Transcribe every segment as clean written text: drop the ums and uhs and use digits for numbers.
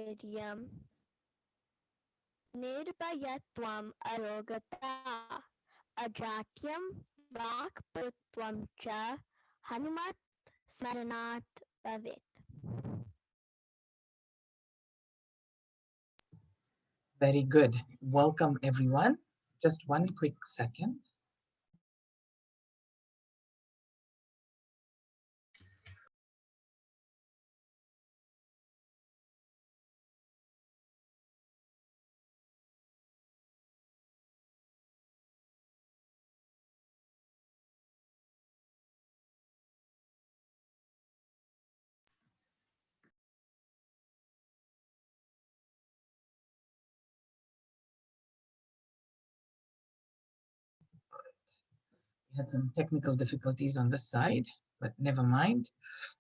Viryam Nirbhayatvam Arogata Ajatyam Vakprutvam Cha Hanumat Smaranat Bhavit. Very good. Welcome, everyone. Just one quick second. We had some technical difficulties on this side, but never mind.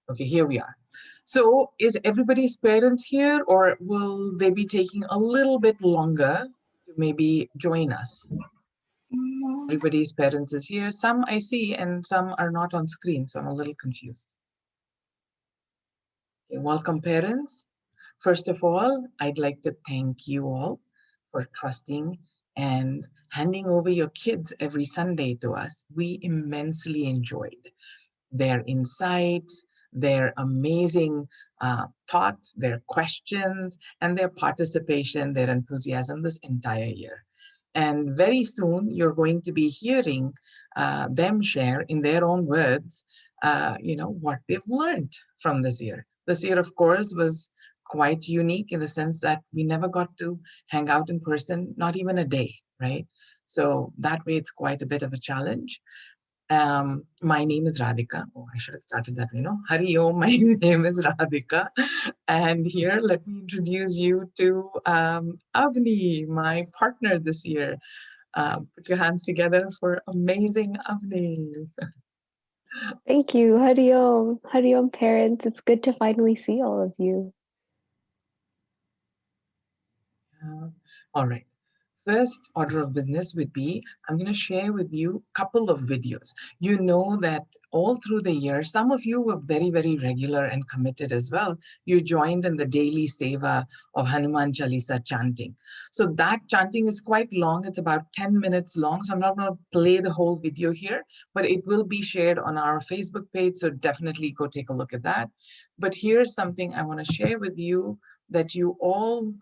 Okay, here we are. So is everybody's parents here, or will they be taking a little bit longer to maybe join us? Everybody's parents is here. Some I see and some are not on screen, so I'm a little confused. Okay, welcome, parents. First of all, I'd like to thank you all for trusting and handing over your kids every Sunday to us. We immensely enjoyed their insights, their amazing thoughts, their questions, and their participation, their enthusiasm this entire year. And very soon, you're going to be hearing them share in their own words, what they've learned from this year. This year, of course, was quite unique in the sense that we never got to hang out in person, not even a day, right? So that way, it's quite a bit of a challenge. My name is Radhika. Oh, I should have started that way, no? Hari Om, my name is Radhika. And here, let me introduce you to Avni, my partner this year. Put your hands together for amazing Avni. Thank you. Hari Om. Hari Om, parents. It's good to finally see all of you. All right. First order of business would be I'm going to share with you a couple of videos. You know that all through the year, some of you were very, very regular and committed as well. You joined in the daily seva of Hanuman Chalisa chanting. So that chanting is quite long. It's about 10 minutes long. So I'm not going to play the whole video here, but it will be shared on our Facebook page. So definitely go take a look at that. But here's something I want to share with you that you all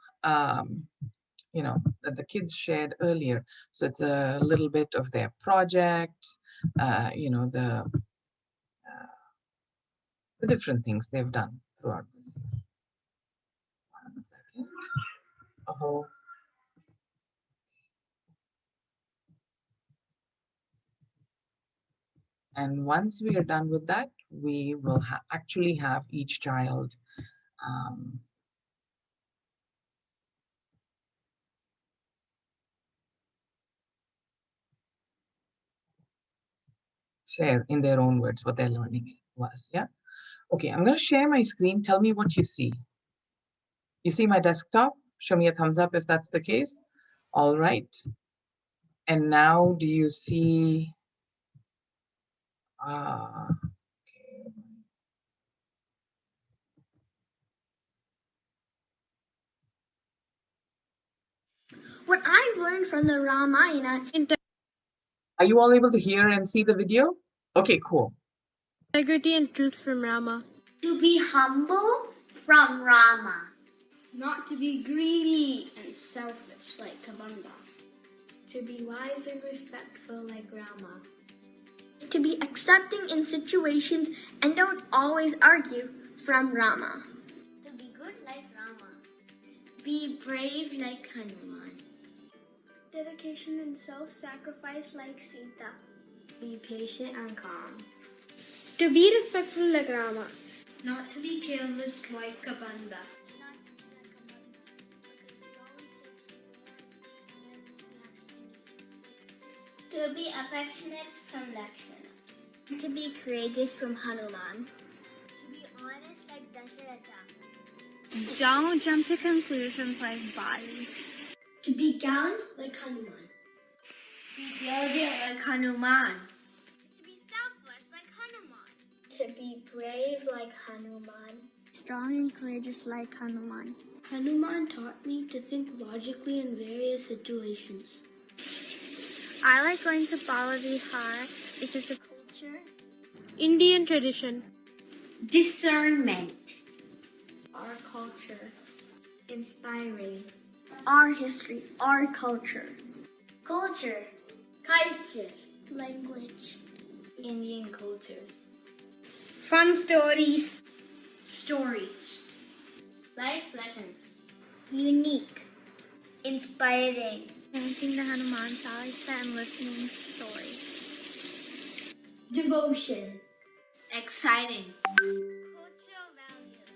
that the kids shared earlier. So it's a little bit of their projects, the different things they've done throughout this year. 1 second. Oh. And once we are done with that, we will actually have each child share in their own words what their learning was. Yeah. Okay, I'm going to share my screen. Tell me what you see. You see my desktop? Show me a thumbs up if that's the case. All right. And now do you see okay. What I've learned from the Ramayana. Are you all able to hear and see the video? Okay, cool. Integrity and truth from Rama. To be humble from Rama. Not to be greedy and selfish like Kabanda. To be wise and respectful like Rama. To be accepting in situations and don't always argue from Rama. To be good like Rama. Be brave like Hanuman. Dedication and self-sacrifice like Sita. Be patient and calm. To be respectful like Rama. Not to be careless like Kabanda. To be affectionate from Lakshmana. To be courageous from Hanuman. To be honest like Dasharatha. Don't jump to conclusions like Bala. To be gallant like Hanuman. To be brilliant like Hanuman. To be selfless like Hanuman. To be brave like Hanuman. strong and courageous like Hanuman. Hanuman taught me to think logically in various situations. I like going to Bala Vihar because of culture, Indian tradition. Discernment. Our culture. Inspiring. Our history, our culture. culture, Culture. language, Indian culture. Fun stories. Stories. Life lessons. unique, Inspiring. chanting the Hanuman Chalisa and listening stories. Devotion. Exciting. Cultural values.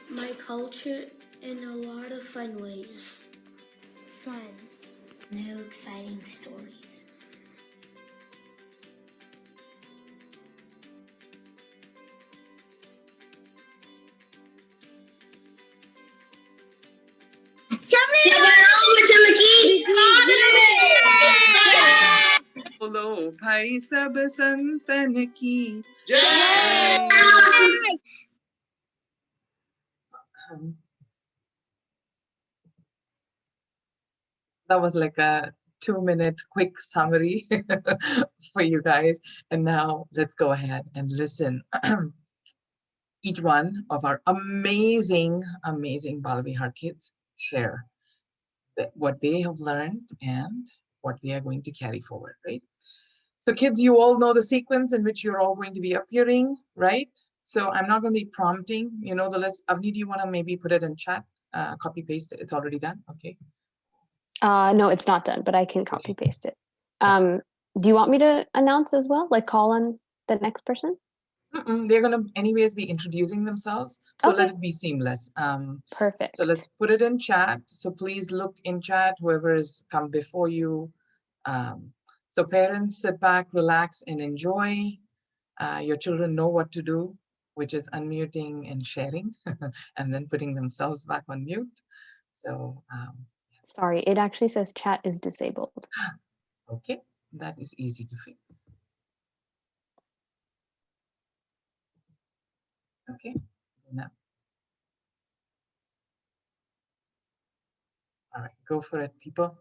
My culture in a lot of fun ways. Fun. New exciting stories. बोलो भाई सब संतन की That was like a 2-minute quick summary for you guys. And now let's go ahead and listen. Each one of our amazing Bala Vihar kids share what they have learned and what they are going to carry forward, right? So kids, you all know the sequence in which you're all going to be appearing, right? So I'm not going to be prompting, you know, the list. Avni, do you want to maybe put it in chat? Copy paste it. It's already done. Okay. No, it's not done, but I can copy paste it. Do you want me to announce as well? Like call on the next person? They're going to anyways be introducing themselves. So let Okay. it be seamless. Perfect. So let's put it in chat. So please look in chat, whoever has come before you. So parents, sit back, relax, and enjoy. Your children know what to do, which is unmuting and sharing, and then putting themselves back on mute. So, Sorry, it actually says chat is disabled. okay, that is easy to fix. Okay, now. All right, go for it, people.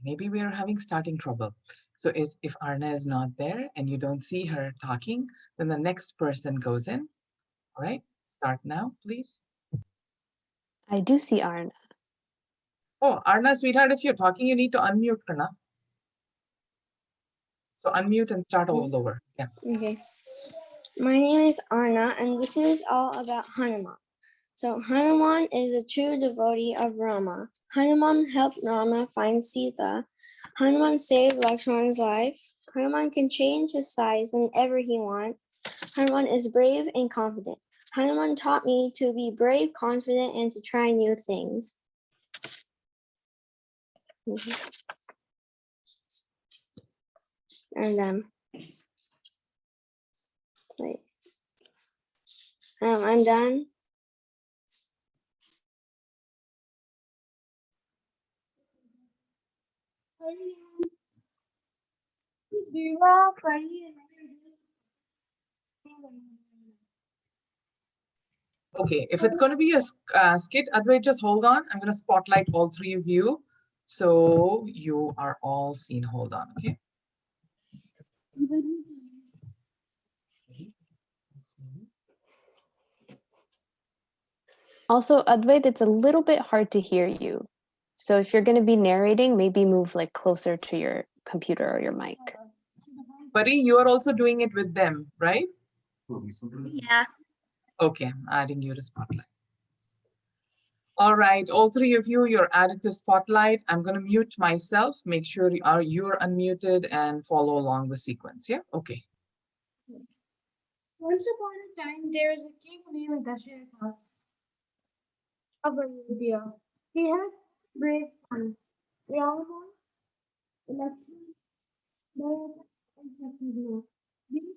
Maybe we are having starting trouble. So if Arna is not there and you don't see her talking, then the next person goes in. All right, start now, please. I do see Arna. Oh, Arna, sweetheart, if you're talking, you need to unmute, Arna. So unmute and start all over. Yeah. Okay. My name is Arna, and this is all about Hanuman. So Hanuman is a true devotee of Rama. Hanuman helped Rama find Sita. Hanuman saved Lakshman's life. Hanuman can change his size whenever he wants. Hanuman is brave and confident. Hanuman taught me to be brave, confident, and to try new things. And wait. I'm done. Okay, if it's going to be a skit, Advait, just hold on. I'm going to spotlight all three of you. So you are all seen. Hold on, okay? Also, Advait, it's a little bit hard to hear you. So if you're going to be narrating, maybe move like closer to your computer or your mic. Buddy, you are also doing it with them, right? Yeah. Okay, I'm adding you to spotlight. All right, all three of you, you're added to spotlight. I'm going to mute myself. Make sure you're unmuted and follow along the sequence. Yeah, okay. Once upon a time, there was a king named Dasharatha of India. He had brave sons, Rama, Lakshman, Bala and Shatrugna. These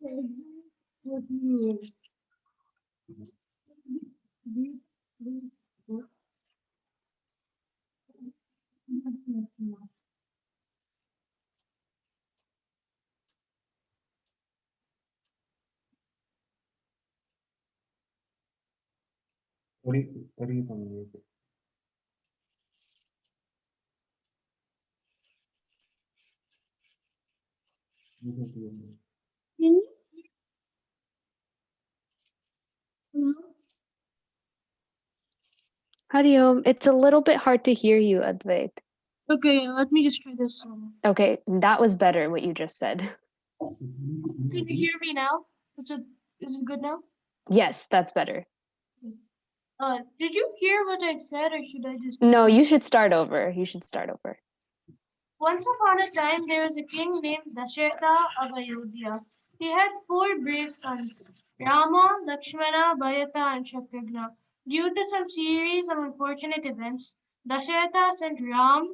the exile 14 years. This What is on music? Listen to your music. Can you hello? Hariom, it's a little bit hard to hear you, Advait. Okay, let me just try this one. Okay, that was better what you just said. Can you hear me now? Is it good now? Yes, that's better. Did you hear what I said, or should I just? No, you should start over. You should start over. Once upon a time, there was a king named Dasharatha of Ayodhya. He had 4 brave sons, Rama, Lakshmana, Bharata, and Shatrugna. Due to some series of unfortunate events, Dasharatha sent Ram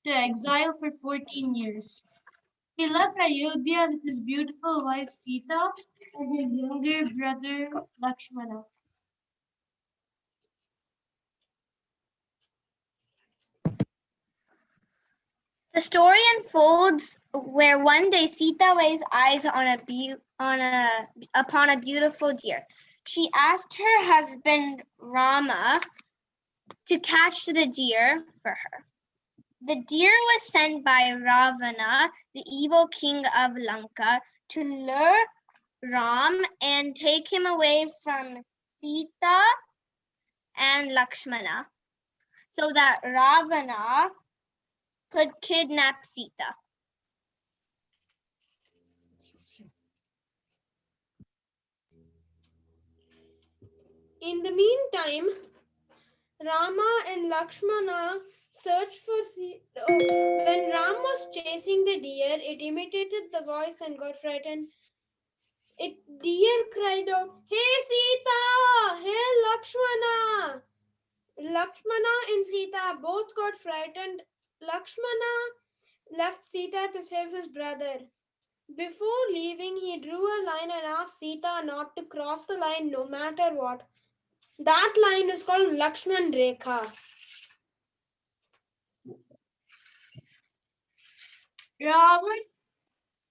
to exile for 14 years. He left Ayodhya with his beautiful wife Sita and his younger brother Lakshmana. The story unfolds where one day Sita lays eyes on upon a beautiful deer. She asked her husband Rama to catch the deer for her. The deer was sent by Ravana, the evil king of Lanka, to lure Ram and take him away from Sita and Lakshmana so that Ravana could kidnap Sita. In the meantime, Rama and Lakshmana searched for when Ram was chasing the deer, it imitated the voice and got frightened. Deer cried out, "Hey Sita! Hey Lakshmana!" Lakshmana and Sita both got frightened. Lakshmana left Sita to save his brother. Before leaving, he drew a line and asked Sita not to cross the line no matter what. That line is called Lakshman Rekha. Ravana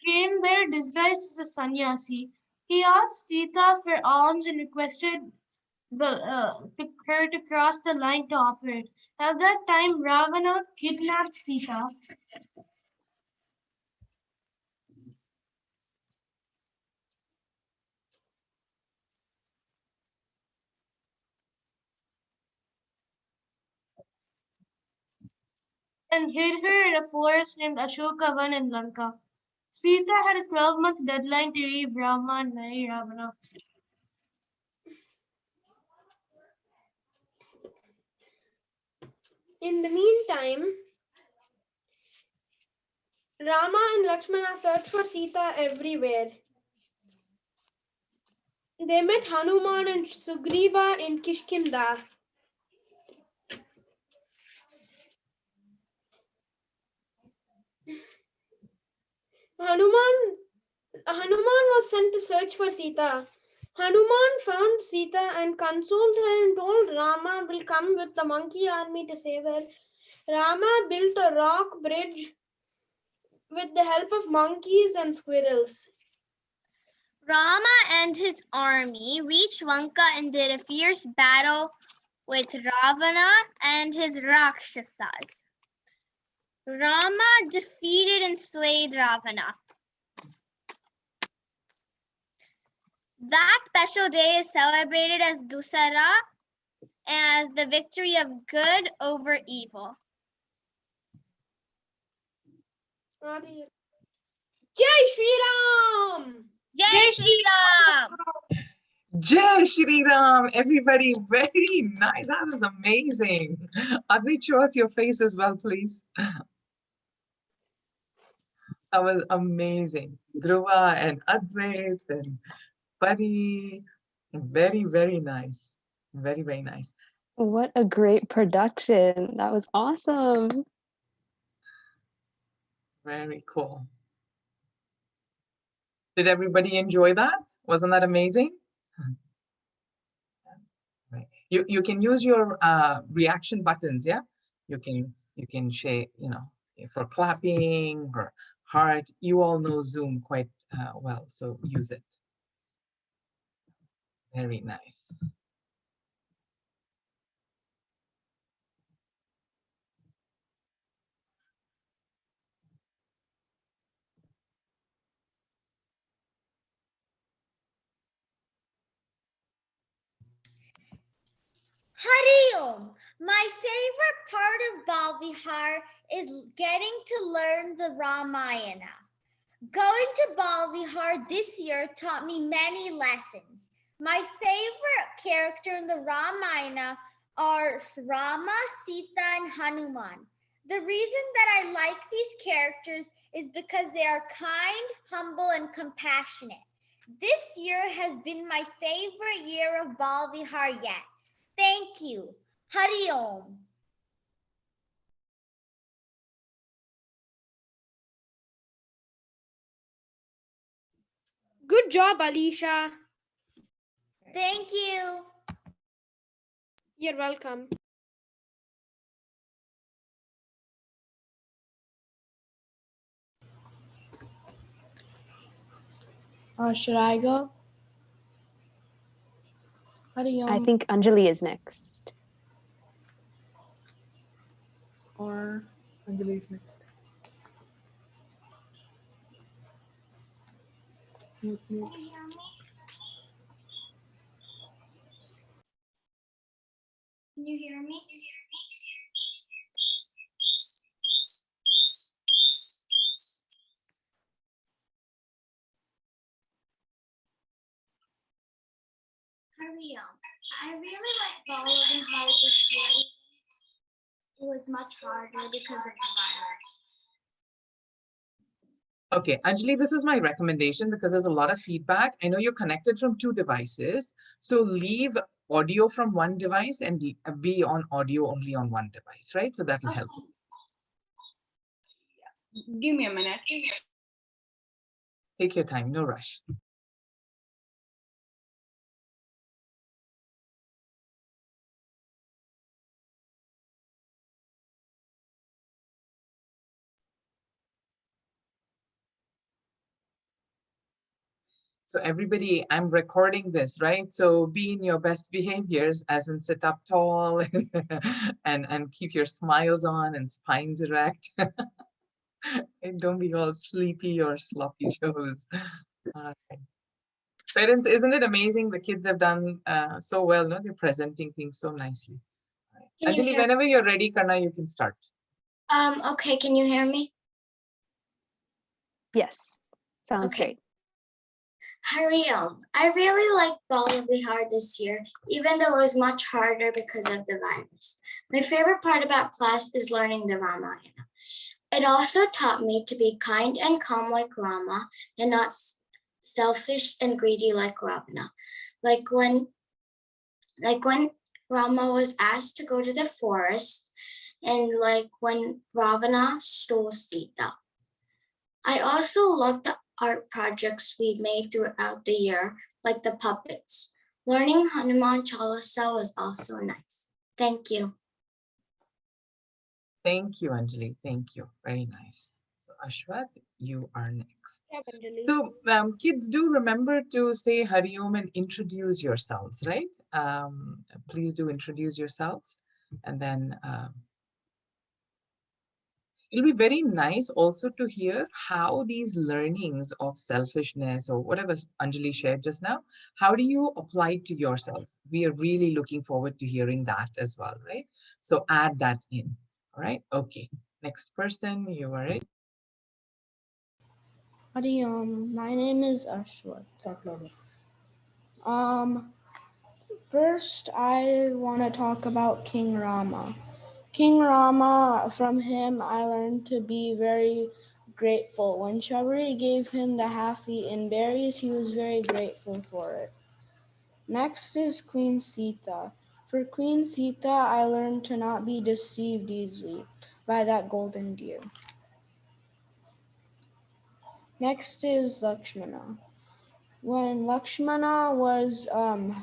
came there disguised as a sannyasi. He asked Sita for alms and requested her to cross the line to offer it. At that time, Ravana kidnapped Sita. And hid her in a forest named Ashokavan in Lanka. Sita had a 12-month deadline to leave Rama and marry Ravana. In the meantime, Rama and Lakshmana searched for Sita everywhere. They met Hanuman and Sugriva in Kishkinda. Hanuman was sent to search for Sita. Hanuman found Sita and consoled her and told Rama will come with the monkey army to save her. Rama built a rock bridge with the help of monkeys and squirrels. Rama and his army reached Lanka and did a fierce battle with Ravana and his Rakshasas. Rama defeated and slayed Ravana. That special day is celebrated as Dussehra, as the victory of good over evil. Jai Shri Ram! Jai Shri Ram! Jai Shri Ram, everybody, very nice. That was amazing. Advait, show us your face as well, please. That was amazing. Dhruva and Advait and Buddy, very, very nice. Very, very nice. What a great production. That was awesome. Very cool. Did everybody enjoy that? Wasn't that amazing? Right. You can use your reaction buttons, yeah? You can share, for clapping or heart. You all know Zoom quite well, so use it. Very nice. Hari Om. My favorite part of Bal Vihar is getting to learn the Ramayana. Going to Bal Vihar this year taught me many lessons. My favorite character in the Ramayana are Rama, Sita, and Hanuman. The reason that I like these characters is because they are kind, humble, and compassionate. This year has been my favorite year of Bal Vihar yet. Thank you. Hari Om. Good job, Alicia. Thank you. You're welcome. Should I go? I think Anjali is next. Or Anjali is next. Mute, mute. Can you hear me? Hurry up. I really like Bala and how this year it was much harder because of the virus. Okay, Anjali, this is my recommendation because there's a lot of feedback. I know you're connected from 2 devices. So leave audio from one device and be on audio only on one device, right? So that will help. Give me a minute. Take your time, no rush. So everybody, I'm recording this, right? So be in your best behaviors, as in sit up tall and keep your smiles on and spines erect. And don't be all sleepy or sloppy Joes. Parents, isn't it amazing? The kids have done so well, no? They're presenting things so nicely. Right. Anjali, whenever you're ready, Karna, you can start. Okay, can you hear me? Yes, sounds Okay. great. Hari Om. I really like Bala Vihar this year, even though it was much harder because of the virus. My favorite part about class is learning the Ramayana. It also taught me to be kind and calm like Rama and not selfish and greedy like Ravana. Like when Rama was asked to go to the forest and like when Ravana stole Sita. I also love the art projects we made throughout the year, like the puppets. Learning Hanuman Chalisa was also nice. Thank you. Thank you, Anjali. Thank you. Very nice. So Ashwath, you are next. So kids, do remember to say Hari Om and introduce yourselves, right? Please do introduce yourselves. And then it'll be very nice also to hear how these learnings of selfishness or whatever Anjali shared just now, how do you apply it to yourselves? We are really looking forward to hearing that as well, right? So add that in, all right? Okay, next person, you are it. Howdy, my name is Ashwath. First I want to talk about King Rama. King Rama, from him I learned to be very grateful. When Shabari gave him the half-eaten berries, he was very grateful for it. Next is Queen Sita. For Queen Sita, I learned to not be deceived easily by that golden deer. Next is Lakshmana. When Lakshmana was,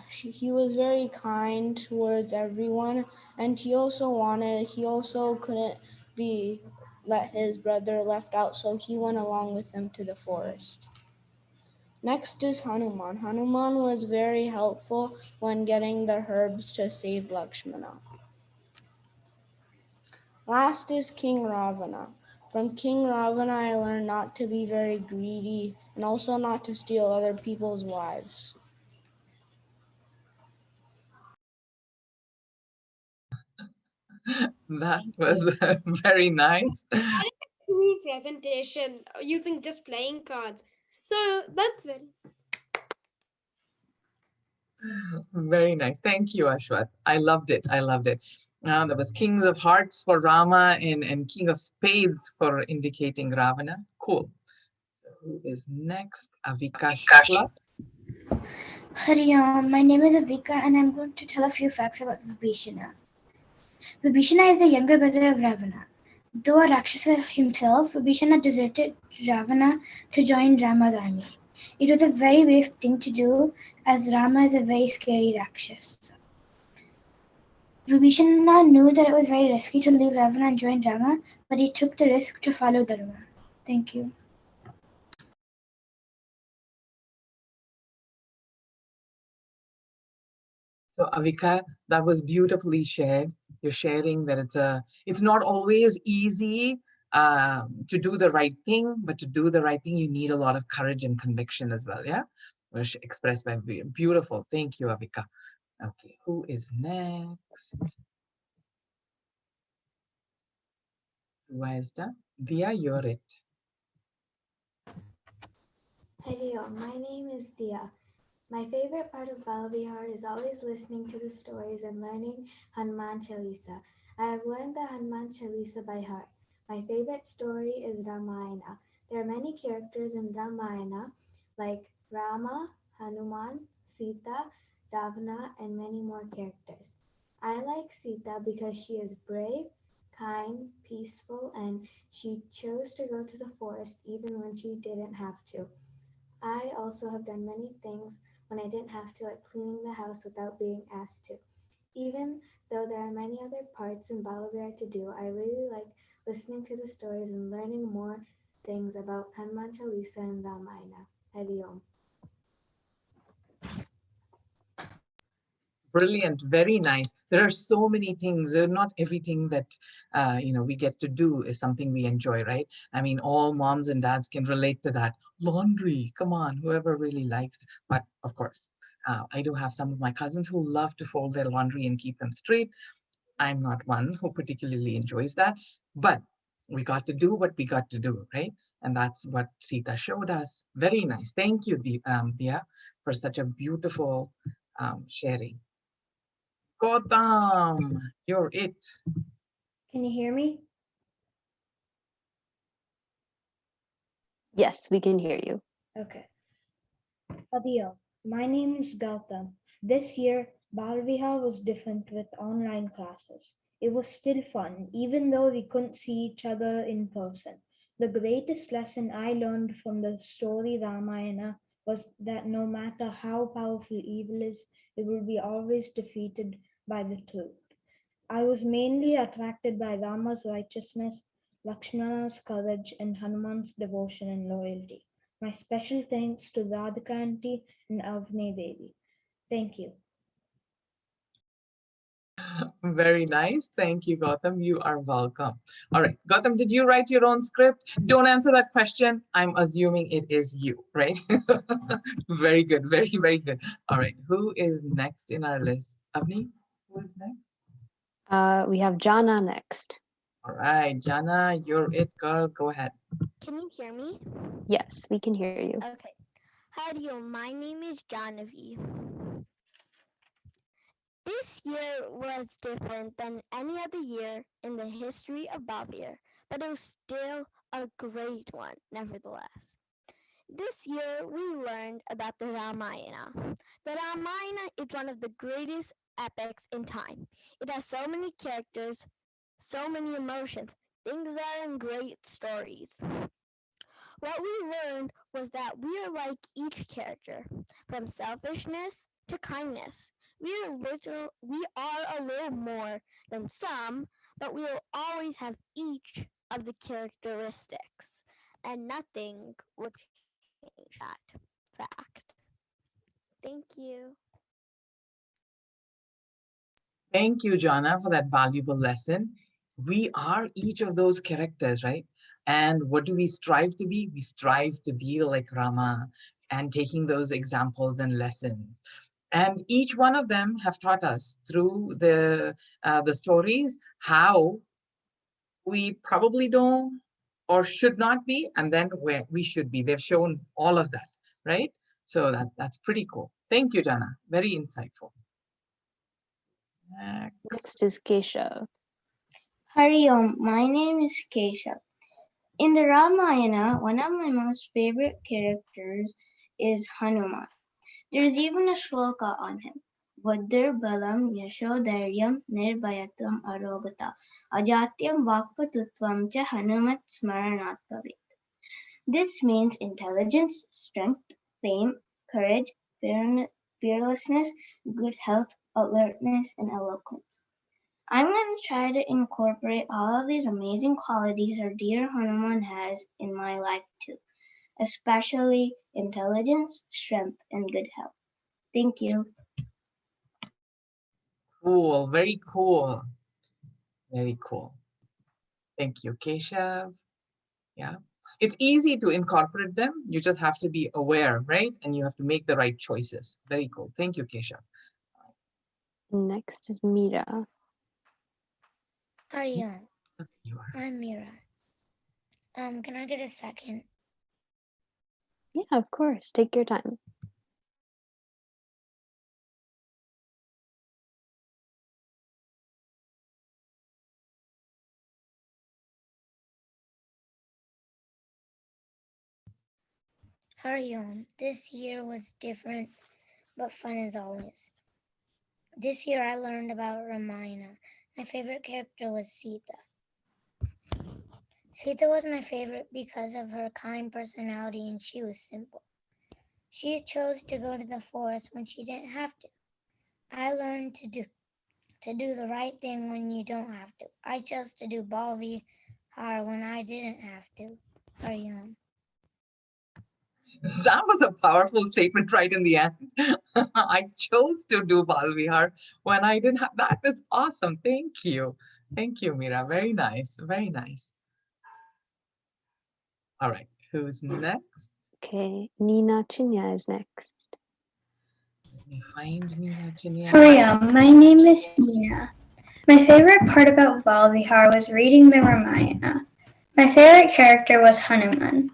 he was very kind towards everyone, and he also couldn't be let his brother left out, so he went along with him to the forest. Next is Hanuman. Hanuman was very helpful when getting the herbs to save Lakshmana. Last is King Ravana. From King Ravana, I learned not to be very greedy and also not to steal other people's wives. That was very nice. That is a cool presentation using just playing cards. So that's very. Very nice. Thank you, Ashwath. I loved it. I loved it. There was Kings of Hearts for Rama and King of Spades for indicating Ravana. Cool. So who is next? Avika Shukla. Hari Om, my name is Avika and I'm going to tell a few facts about Vibhishana. Vibhishana is the younger brother of Ravana. Though a Rakshasa himself, Vibhishana deserted Ravana to join Rama's army. It was a very brave thing to do, as Rama is a very scary Rakshasa. Vibhishana knew that it was very risky to leave Ravana and join Rama, but he took the risk to follow Dharma. Thank you. So Avika, that was beautifully shared. You're sharing that it's not always easy to do the right thing, but to do the right thing, you need a lot of courage and conviction as well. Yeah, was expressed by beautiful. Thank you, Avika. Okay, who is next? Who is done? Dia, you're it. Hello, my name is Dia. My favorite part of Bala Vihar is always listening to the stories and learning Hanuman Chalisa. I have learned the Hanuman Chalisa by heart. My favorite story is Ramayana. There are many characters in Ramayana like Rama, Hanuman, Sita, Ravana, and many more characters. I like Sita because she is brave, kind, peaceful, and she chose to go to the forest even when she didn't have to. I also have done many things when I didn't have to, like cleaning the house without being asked to. Even though there are many other parts in Balavir to do, I really like listening to the stories and learning more things about Hanuman Chalisa and Ramayana. Hari Om. Brilliant, very nice. There are so many things. Not everything that we get to do is something we enjoy, right? I mean, all moms and dads can relate to that. Laundry, come on, whoever really likes. But of course, I do have some of my cousins who love to fold their laundry and keep them straight. I'm not one who particularly enjoys that, but we got to do what we got to do, right? And that's what Sita showed us. Very nice. Thank you, Dia, for such a beautiful sharing. Gautam, you're it. Can you hear me? Yes, we can hear you. Okay. Adiyo. My name is Gautam. This year, Balviha was different with online classes. It was still fun, even though we couldn't see each other in person. The greatest lesson I learned from the story Ramayana was that no matter how powerful evil is, it will be always defeated by the truth. I was mainly attracted by Rama's righteousness, Lakshmana's courage, and Hanuman's devotion and loyalty. My special thanks to Radhika Aunty and Avni Devi. Thank you. Very nice. Thank you, Gautam. You are welcome. All right, Gautam, did you write your own script? Don't answer that question. I'm assuming it is you, right? Very good. Very, very good. All right, who is next in our list? Avni, who is next? We have Jana next. All right, Jana, you're it, girl. Go ahead. Can you hear me? Yes, we can hear you. Okay. Howdy, my name is Janavi. This year was different than any other year in the history of Bavir, but it was still a great one, nevertheless. This year, we learned about the Ramayana. The Ramayana is one of the greatest epics in time. It has so many characters, so many emotions, things that are in great stories. What we learned was that we are like each character, from selfishness to kindness. We are a little more than some, but we will always have each of the characteristics, and nothing will change that fact. Thank you. Thank you, Jana, for that valuable lesson. We are each of those characters, right? And what do we strive to be? We strive to be like Rama and taking those examples and lessons. And each one of them have taught us through the stories how we probably don't or should not be, and then where we should be. They've shown all of that, right? So that's pretty cool. Thank you, Jana. Very insightful. Next is Keshav. Hari Om, my name is Keshav. In the Ramayana, one of my most favorite characters is Hanuman. There's even a shloka on him. Vaddhir balam yashodairyam nirbhayatvam arogata ajatyam vakpatutvam cha hanumat smaranat bhavet. This means intelligence, strength, fame, courage, fearlessness, good health, alertness, and eloquence. I'm going to try to incorporate all of these amazing qualities our dear Hanuman has in my life too, especially intelligence, strength, and good health. Thank you. Cool, very cool. Very cool. Thank you, Keshav. Yeah. It's easy to incorporate them. You just have to be aware, right? And you have to make the right choices. Very cool. Thank you, Keshav. Next is Mira. Aryan, You are. I'm Mira. Can I get a second? Yeah, of course. Take your time. Aryan, this year was different, but fun as always. This year I learned about Ramayana. My favorite character was Sita. Sita was my favorite because of her kind personality and she was simple. She chose to go to the forest when she didn't have to. I learned to do the right thing when you don't have to. I chose to do Bal Vihar when I didn't have to. Aryan. That was a powerful statement right in the end. I chose to do Bal Vihar when I didn't have. That is awesome. Thank you. Thank you, Mira. Very nice. Very nice. All right. Who's next? Okay, Nina Chinya is next. Let me find Nina Chinya. Hariam, my name is Nina. My favorite part about Bal Vihar was reading the Ramayana. My favorite character was Hanuman.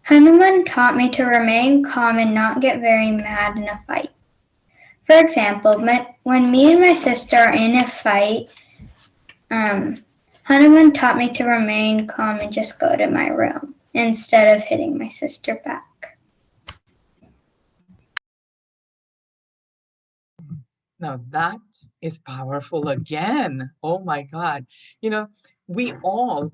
Hanuman taught me to remain calm and not get very mad in a fight. For example, when me and my sister are in a fight, Hanuman taught me to remain calm and just go to my room instead of hitting my sister back. Now that is powerful again. Oh my God. You know, we all,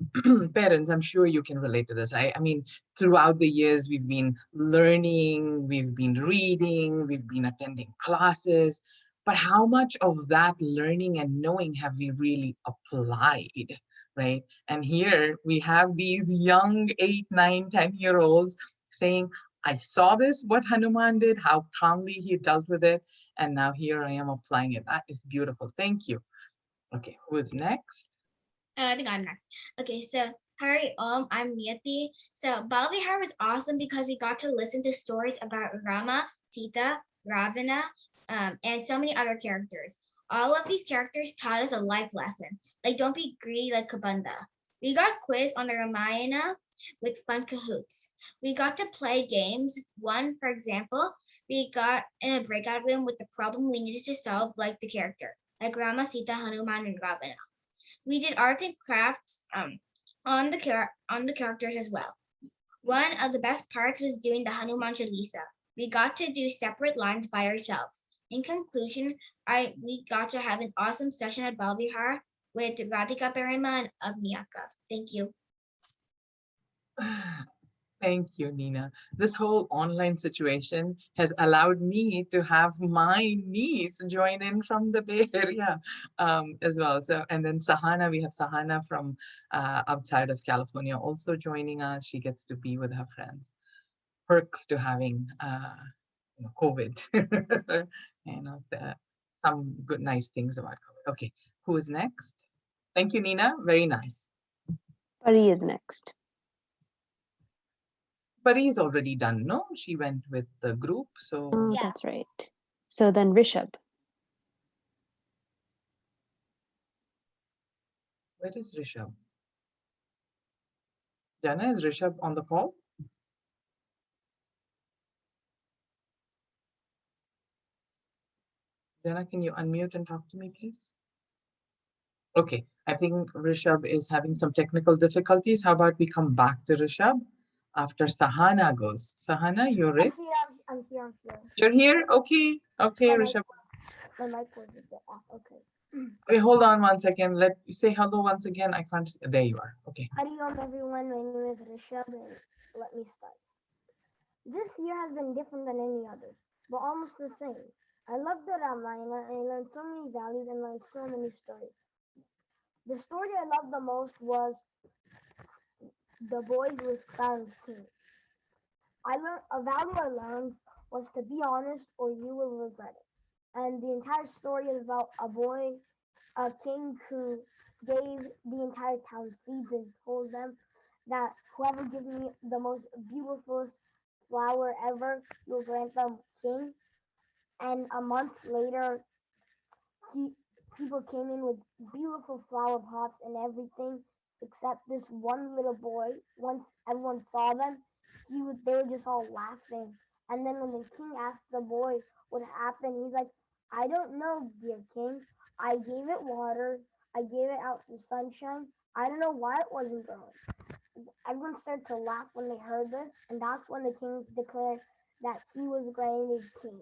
parents, I'm sure you can relate to this. I mean, throughout the years, we've been learning, we've been reading, we've been attending classes, but how much of that learning and knowing have we really applied, right? And here we have these young 8, 9, 10-year-olds saying, I saw this, what Hanuman did, how calmly he dealt with it, and now here I am applying it. That is beautiful. Thank you. Okay, who is next? I think I'm next. Okay, so Hari Om, I'm Niyati. So Bal Vihar was awesome because we got to listen to stories about Rama, Sita, Ravana, and so many other characters. All of these characters taught us a life lesson, like don't be greedy like Kabanda. We got quiz on the Ramayana with fun cahoots. We got to play games. One, for example, we got in a breakout room with the problem we needed to solve like the character, like Rama, Sita, Hanuman, and Ravana. We did art and crafts on the characters as well. One of the best parts was doing the Hanuman Chalisa. We got to do separate lines by ourselves. In conclusion, we got to have an awesome session at Bala Vihar with Radhika Perima and Agniaka. Thank you. Thank you, Nina. This whole online situation has allowed me to have my niece join in from the Bay Area as well. So, and then Sahana, we have Sahana from outside of California also joining us. She gets to be with her friends. Perks to having COVID. Some good, nice things about COVID. Okay, who is next? Thank you, Nina. Very nice. Pari is next. Pari is already done, no? She went with the group, so. Oh, that's right. So then Rishabh. Where is Rishabh? Jana, is Rishabh on the call? Jana, can you unmute and talk to me, please? Okay, I think Rishabh is having some technical difficulties. How about we come back to Rishabh after Sahana goes? Sahana, you're it? I'm here. You're here? Okay. Okay, Rishabh. My mic was a bit off. Okay. Okay, hold on one second. Let me say hello once again. I can't see. There you are. Okay. Howdy everyone. My name is Rishabh and let me start. This year has been different than any other, but almost the same. I loved the Ramayana and I learned so many values and learned so many stories. The story I loved the most was the boy who was crowned king. A value I learned was to be honest or you will regret it. And the entire story is about a king who gave the entire town seeds and told them that whoever gives me the most beautiful flower ever will grant them king. And a month later, people came in with beautiful flower pots and everything, except this one little boy. Once everyone saw them, they were just all laughing. And then when the king asked the boy what happened, he's like, "I don't know, dear king. I gave it water. I gave it out to sunshine. I don't know why it wasn't growing." Everyone started to laugh when they heard this, and that's when the king declared that he was granted king.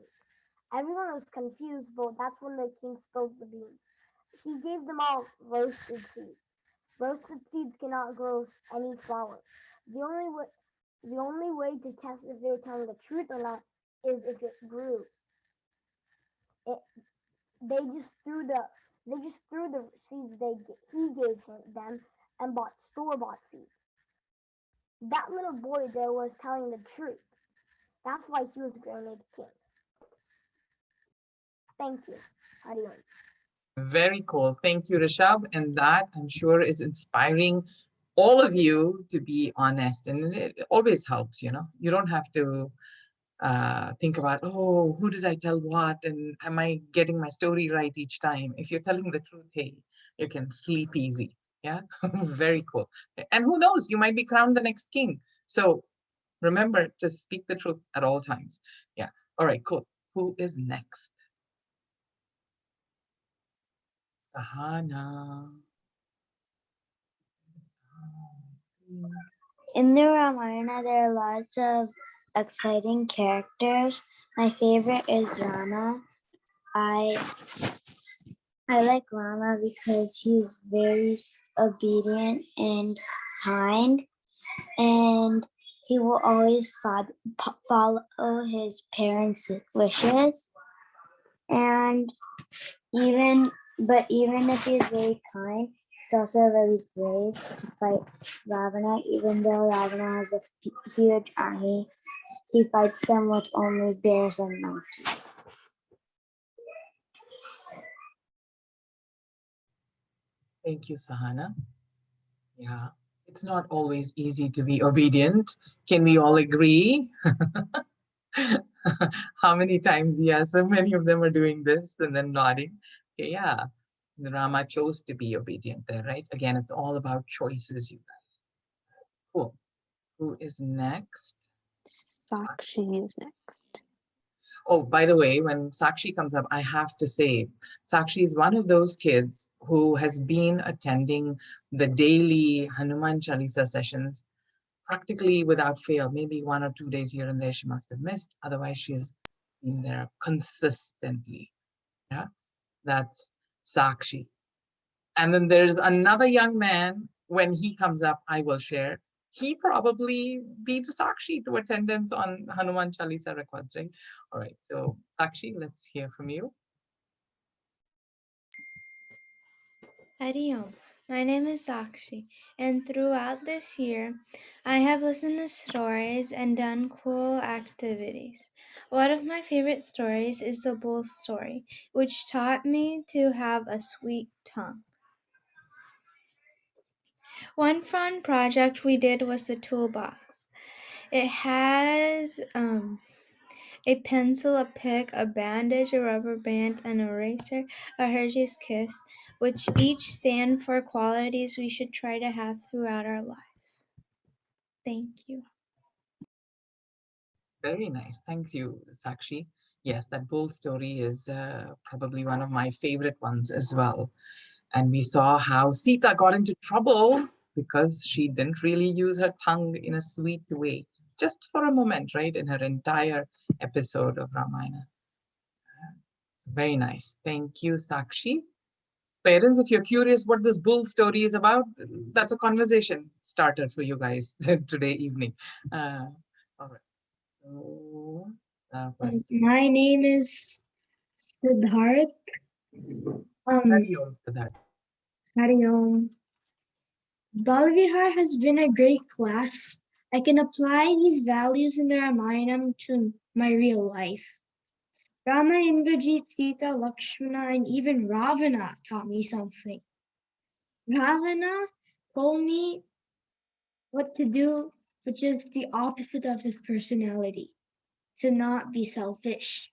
Everyone was confused, but that's when the king spilled the beans. He gave them all roasted seeds. Roasted seeds cannot grow any flower. The only way to test if they were telling the truth or not is if it grew. It, they just threw the seeds he gave them and bought store-bought seeds. That little boy there was telling the truth. That's why he was granted king. Thank you. Adios. Very cool. Thank you, Rishabh. And that, I'm sure, is inspiring all of you to be honest. And it always helps, you know. You don't have to think about, oh, who did I tell what? And am I getting my story right each time? If you're telling the truth, hey, you can sleep easy. Yeah, very cool. And who knows, you might be crowned the next king. So remember to speak the truth at all times. Yeah. All right, cool. Who is next? Sahana. In the Ramayana, there are lots of exciting characters. My favorite is Rama. I like Rama because he's very obedient and kind, and he will always follow his parents' wishes. And even if he's very kind, he's also really brave to fight Ravana. Even though Ravana has a huge army, he fights them with only bears and monkeys. Thank you, Sahana. Yeah, it's not always easy to be obedient. Can we all agree? How many times? Yeah, so many of them are doing this and then nodding. Okay, yeah, Rama chose to be obedient there, right? Again, it's all about choices, you guys. Cool. Who is next? Sakshi is next. Oh, by the way, when Sakshi comes up, I have to say, Sakshi is one of those kids who has been attending the daily Hanuman Chalisa sessions practically without fail. Maybe 1 or 2 days here and there she must have missed. Otherwise, she's been there consistently. Yeah. That's Sakshi. And then there's another young man. When he comes up, I will share. He probably beat Sakshi to attendance on Hanuman Chalisa records, right? All right, so Sakshi, let's hear from you. Hari Om. My name is Sakshi, and throughout this year, I have listened to stories and done cool activities. One of my favorite stories is the bull story, which taught me to have a sweet tongue. One fun project we did was the toolbox. It has a pencil, a pick, a bandage, a rubber band, an eraser, a Hershey's Kiss, which each stand for qualities we should try to have throughout our lives. Thank you. Very nice. Thank you, Sakshi. Yes, that bull story is probably one of my favorite ones as well. And we saw how Sita got into trouble because she didn't really use her tongue in a sweet way, just for a moment, right? In her entire episode of Ramayana. So very nice. Thank you, Sakshi. Parents, if you're curious what this bull story is about, that's a conversation starter for you guys today evening. All right. So, my name is Siddharth. Hari Om, Siddharth. Hari Om. Bala Vihar has been a great class. I can apply these values in the Ramayana to my real life. Rama, Indrajit, Sita, Lakshmana, and even Ravana taught me something. Ravana told me what to do, which is the opposite of his personality, to not be selfish.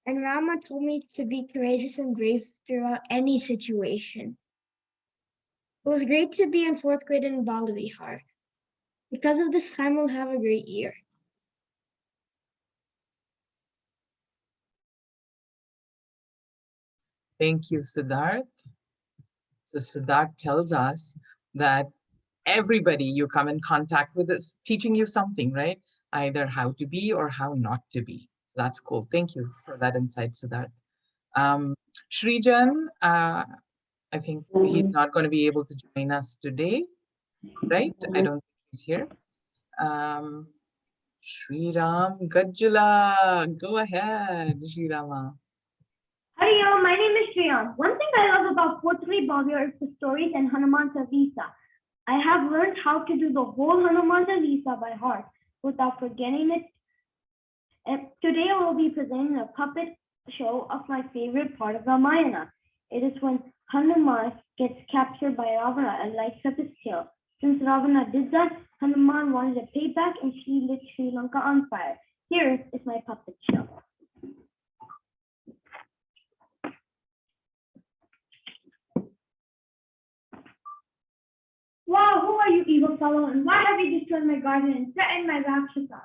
And Rama told me to be courageous and brave throughout any situation. It was great to be in 4th grade in Bala Vihar. Because of this time, we'll have a great year. Thank you, Siddharth. So Siddharth tells us that everybody you come in contact with is teaching you something, right? Either how to be or how not to be. So that's cool. Thank you for that insight, Siddharth. Srijan, I think he's not going to be able to join us today, right? I don't think he's here. Sriram Gajjula, go ahead, Srirama. Hari Om, my name is Shriyam. One thing I love about 4th grade Bhavya is the stories and Hanuman Chalisa. I have learned how to do the whole Hanuman Chalisa by heart without forgetting it. And today I will be presenting a puppet show of my favorite part of Ramayana. It is when Hanuman gets captured by Ravana and lights up his tail. Since Ravana did that, Hanuman wanted to pay back and he lit Sri Lanka on fire. Here is my puppet show. Wow, who are you, evil fellow, and why have you destroyed my garden and threatened my Rakshasa?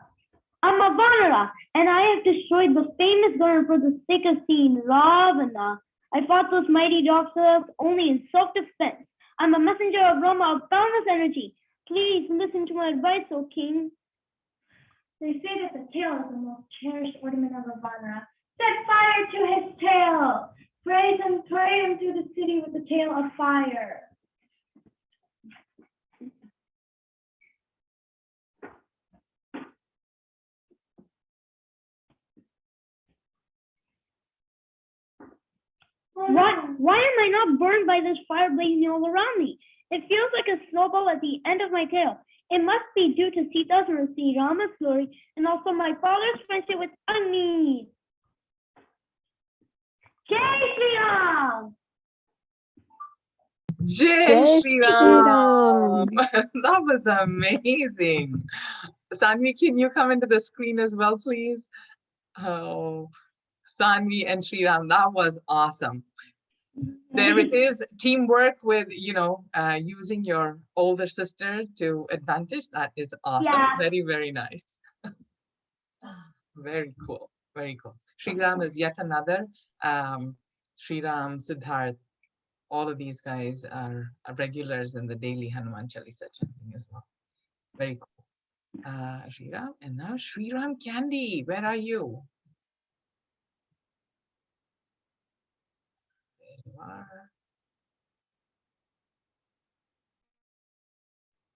I'm a Vanara, and I have destroyed the famous garden for the sake of seeing Ravana. I fought those mighty dogs only in self-defense. I'm a messenger of Rama of boundless energy. Please listen to my advice, O king. They say that the tail is the most cherished ornament of a Vanara. Set fire to his tail! Praise him through the city with the tail of fire. Why am I not burned by this fire blazing all around me? It feels like a snowball at the end of my tail. It must be due to Sita's mercy, Rama's glory, and also my father's friendship with Agni. Jai Shri Ram! Jai Shri Ram! That was amazing. Sanvi, can you come into the screen as well, please? Oh, Sanvi and Sriram, that was awesome. There it is, teamwork with, using your older sister to advantage. That is awesome. Yeah. Very, very nice. Very cool. Very cool. Sriram is yet another. Sriram, Siddharth, all of these guys are regulars in the daily Hanuman Chalisa chanting as well. Very cool. Sriram, and now Sriram Candy, where are you?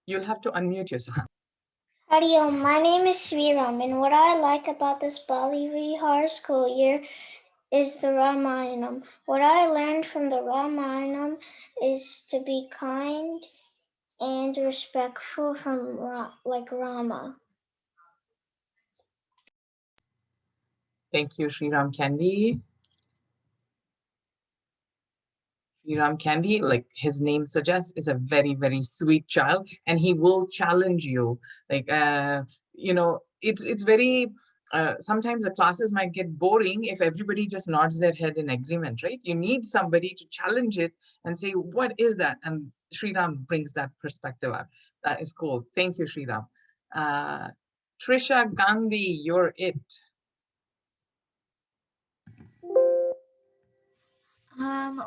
You'll have to unmute yourself. Hari Om, my name is Sriram, and what I like about this Bali Vihar school year is the Ramayanam. What I learned from the Ramayanam is to be kind and respectful from like Rama. Thank you, Sriram Candy. Sriram Candy, like his name suggests, is a very, very sweet child, and he will challenge you. Like, it's very, sometimes the classes might get boring if everybody just nods their head in agreement, right? You need somebody to challenge it and say, what is that? And Sriram brings that perspective out. That is cool. Thank you, Sriram. Trisha Gandhi, you're it.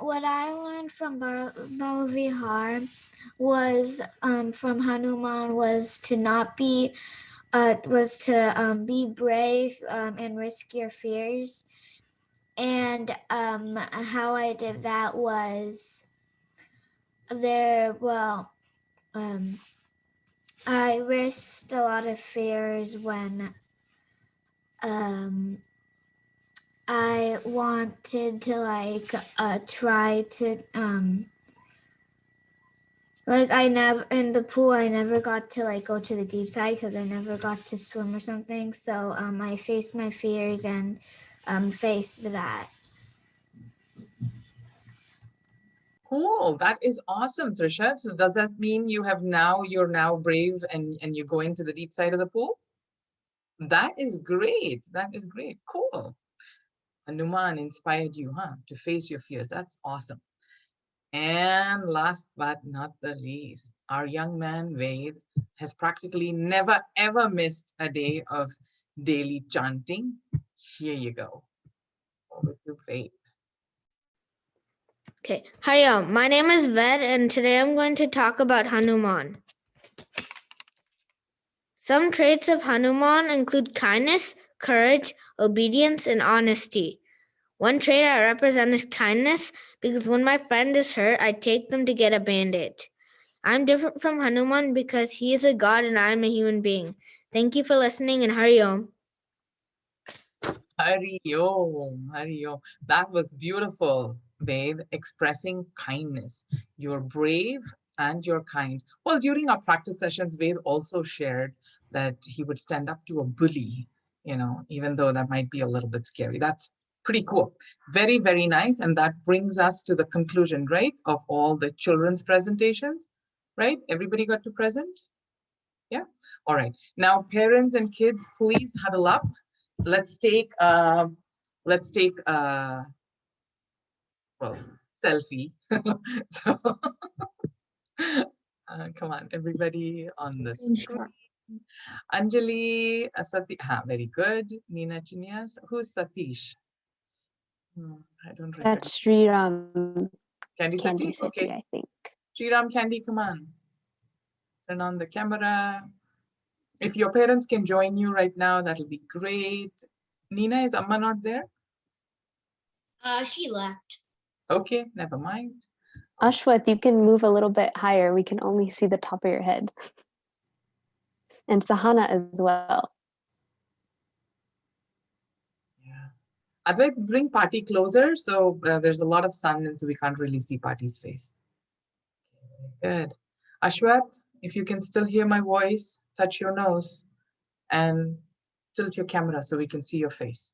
What I learned from Bala Vihar was from Hanuman was to not be be brave and risk your fears. And how I did that was I risked a lot of fears when I wanted to try to I never in the pool I never got to go to the deep side because I never got to swim or something. So I faced my fears and faced that. Cool. That is awesome, Trisha. So does that mean you're now brave and you're going to the deep side of the pool? That is great. That is great. Cool. Hanuman inspired you, to face your fears. That's awesome. And last but not the least, our young man, Ved, has practically never, ever missed a day of daily chanting. Here you go. Over to Ved. Okay, Hari Om. My name is Ved, and today I'm going to talk about Hanuman. Some traits of Hanuman include kindness, courage, obedience, and honesty. One trait I represent is kindness because when my friend is hurt, I take them to get a bandage. I'm different from Hanuman because he is a god and I'm a human being. Thank you for listening, and Hari Om. Hari Om, Hari Om. That was beautiful, Ved, expressing kindness. You're brave and you're kind. Well, during our practice sessions, Ved also shared that he would stand up to a bully, even though that might be a little bit scary. That's pretty cool. Very, very nice. And that brings us to the conclusion, right, of all the children's presentations, right? Everybody got to present? Yeah? All right. Now, parents and kids, please huddle up. Let's take selfie. So come on, everybody on the screen. Anjali, Satish, very good. Nina Chinyas, who's Satish? I don't recognize. That's Sriram. Candy Satish? Okay. I think. Sriram Candy, come on. Turn on the camera. If your parents can join you right now, that'll be great. Nina, is Amma not there? She left. Okay, never mind. Ashwath, you can move a little bit higher. We can only see the top of your head. And Sahana as well. Yeah. I'd like to bring Party closer. So there's a lot of sun and so we can't really see Party's face. Good. Ashwath, if you can still hear my voice, touch your nose and tilt your camera so we can see your face.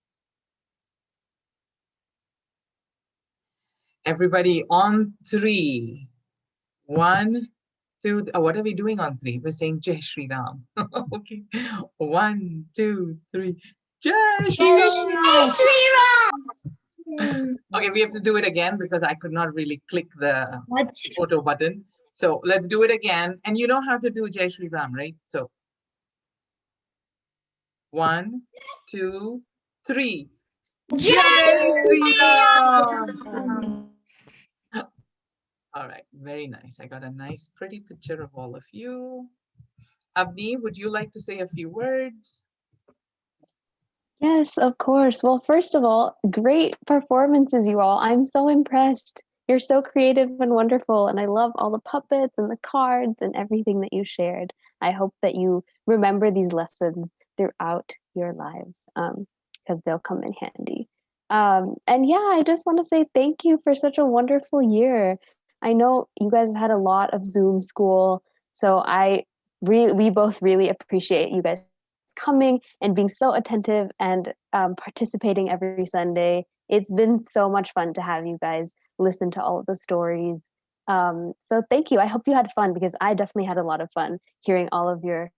Everybody on 3. 1, 2, what are we doing on 3? We're saying Jai Shri Ram. Okay. 1, 2, 3. Jai Shri Ram! Okay, we have to do it again because I could not really click the photo button. So let's do it again. And you know how to do Jai Shri Ram, right? So 1, 2, 3. Jai Shri Ram! All right, very nice. I got a nice, pretty picture of all of you. Avni, would you like to say a few words? Yes, of course. Well, first of all, great performances, you all. I'm so impressed. You're so creative and wonderful, and I love all the puppets and the cards and everything that you shared. I hope that you remember these lessons throughout your lives, because they'll come in handy. And yeah, I just want to say thank you for such a wonderful year. I know you guys have had a lot of Zoom school, so we both really appreciate you guys coming and being so attentive and participating every Sunday. It's been so much fun to have you guys listen to all of the stories. So thank you. I hope you had fun, because I definitely had a lot of fun hearing all of your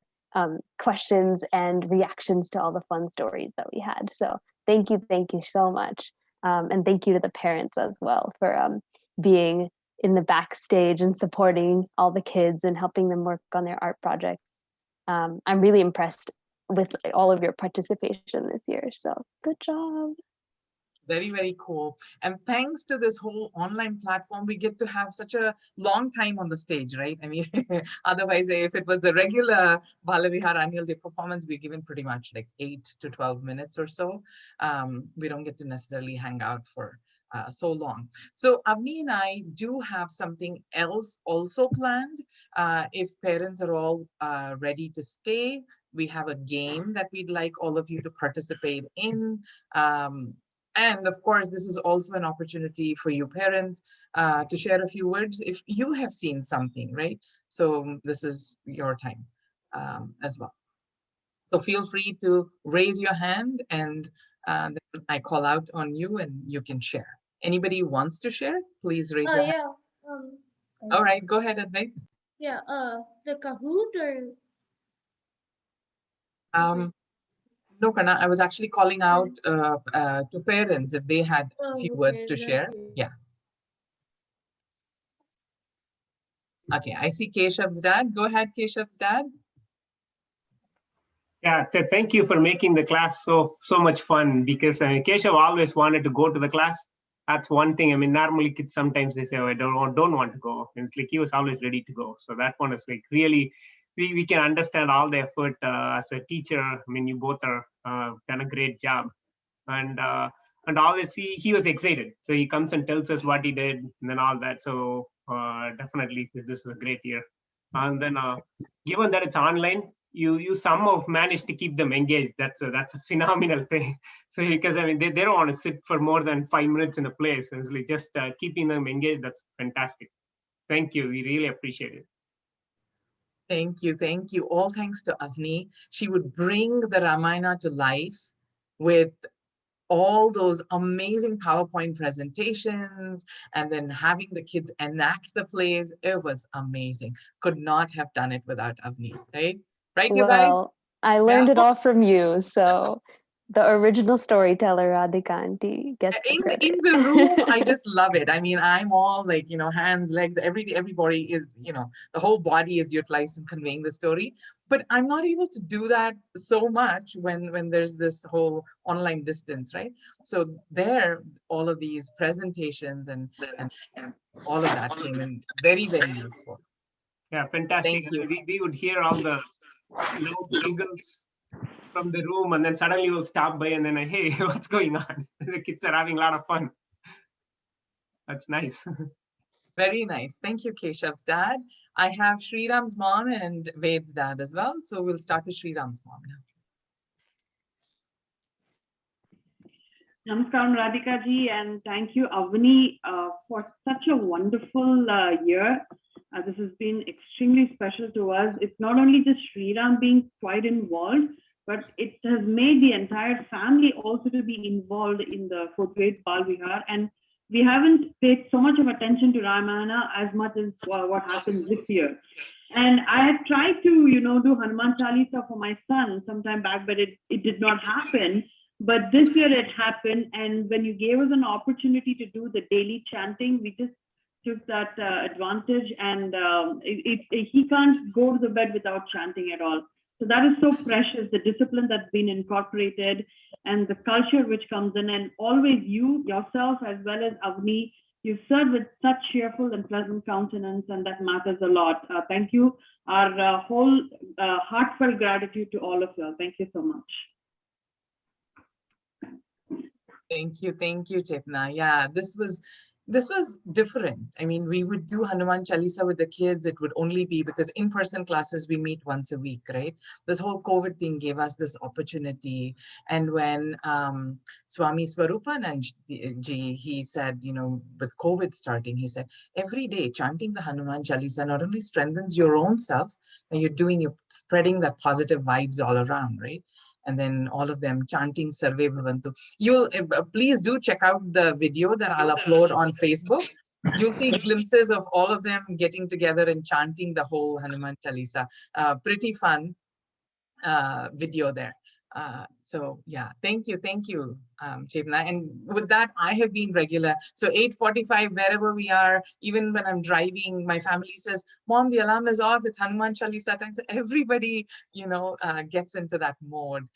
questions and reactions to all the fun stories that we had. So thank you so much. And thank you to the parents as well for being in the backstage and supporting all the kids and helping them work on their art projects. I'm really impressed with all of your participation this year. So good job. Very, very cool. And thanks to this whole online platform, we get to have such a long time on the stage, right? I mean, otherwise, if it was a regular Bala Vihar annual day performance, we're given pretty much like 8 to 12 minutes or so. We don't get to necessarily hang out for so long. So Avni and I do have something else also planned. If parents are all ready to stay, we have a game that we'd like all of you to participate in. And of course, this is also an opportunity for you parents to share a few words if you have seen something, right? So this is your time as well. So feel free to raise your hand, and then I call out on you and you can share. Anybody wants to share? Please raise your hand. Yeah. All right, go ahead, Advait. Yeah. The Kahoot or. No, Kana, I was actually calling out to parents if they had a few words to share. Yeah. Okay, I see Keshav's dad. Go ahead, Keshav's dad. Yeah, thank you for making the class so much fun, because Keshav always wanted to go to the class. That's one thing. I mean, normally kids sometimes they say, "Oh, I don't want to go," and it's like he was always ready to go. So that one is like really, we can understand all the effort as a teacher. I mean, you both are done a great job, and always he was excited. So he comes and tells us what he did and then all that. So definitely this is a great year. And then given that it's online, you somehow managed to keep them engaged. That's a phenomenal thing. So because I mean they don't want to sit for more than 5 minutes in a place. It's like just keeping them engaged. That's fantastic. Thank you. We really appreciate it. Thank you. All thanks to Avni. She would bring the Ramayana to life with all those amazing PowerPoint presentations, and then having the kids enact the plays. It was amazing. Could not have done it without Avni, right? Right, you guys? Well, I learned it all from you. So the original storyteller, Radhika Aunty, gets the credit. In the room, I just love it. I mean, I'm all like, hands, legs, everybody is, the whole body is utilized in conveying the story. But I'm not able to do that so much when there's this whole online distance, right? So there, all of these presentations and all of that came in very, very useful. Yeah, fantastic. Thank you. We would hear all the loud giggles from the room, and then suddenly we'll stop by and then, hey, what's going on? The kids are having a lot of fun. That's nice. Very nice. Thank you, Keshav's dad. I have Sriram's mom and Ved's dad as well. So we'll start with Sriram's mom now. Namaskaram, Radhika ji, and thank you, Avni, for such a wonderful year. This has been extremely special to us. It's not only just Sriram being quite involved, but it has made the entire family also to be involved in the 4th grade Bal Vihar. And we haven't paid so much of attention to Ramayana as much as what happened this year. And I had tried to, do Hanuman Chalisa for my son sometime back, but it did not happen. But this year it happened. And when you gave us an opportunity to do the daily chanting, we just took that advantage. And he can't go to the bed without chanting at all. So that is so precious, the discipline that's been incorporated and the culture which comes in. And always you, yourself, as well as Avni, you serve with such cheerful and pleasant countenance, and that matters a lot. Thank you. Our whole heartfelt gratitude to all of you. Thank you so much. Thank you, Chetna. Yeah, this was This was different. I mean, we would do Hanuman Chalisa with the kids. It would only be because in-person classes, we meet once a week, right? This whole COVID thing gave us this opportunity. And when Swami Swarupanand ji, he said, you know, with COVID starting, he said, every day chanting the Hanuman Chalisa not only strengthens your own self, and you're spreading that positive vibes all around, right? And then all of them chanting Sarve Bhavantu. You'll please do check out the video that I'll upload on Facebook. You'll see glimpses of all of them getting together and chanting the whole Hanuman Chalisa. Pretty fun video there. So yeah, thank you, Chetna. And with that, I have been regular. So 8:45, wherever we are, even when I'm driving, my family says, "Mom, the alarm is off. It's Hanuman Chalisa time." So everybody, you know, gets into that mode.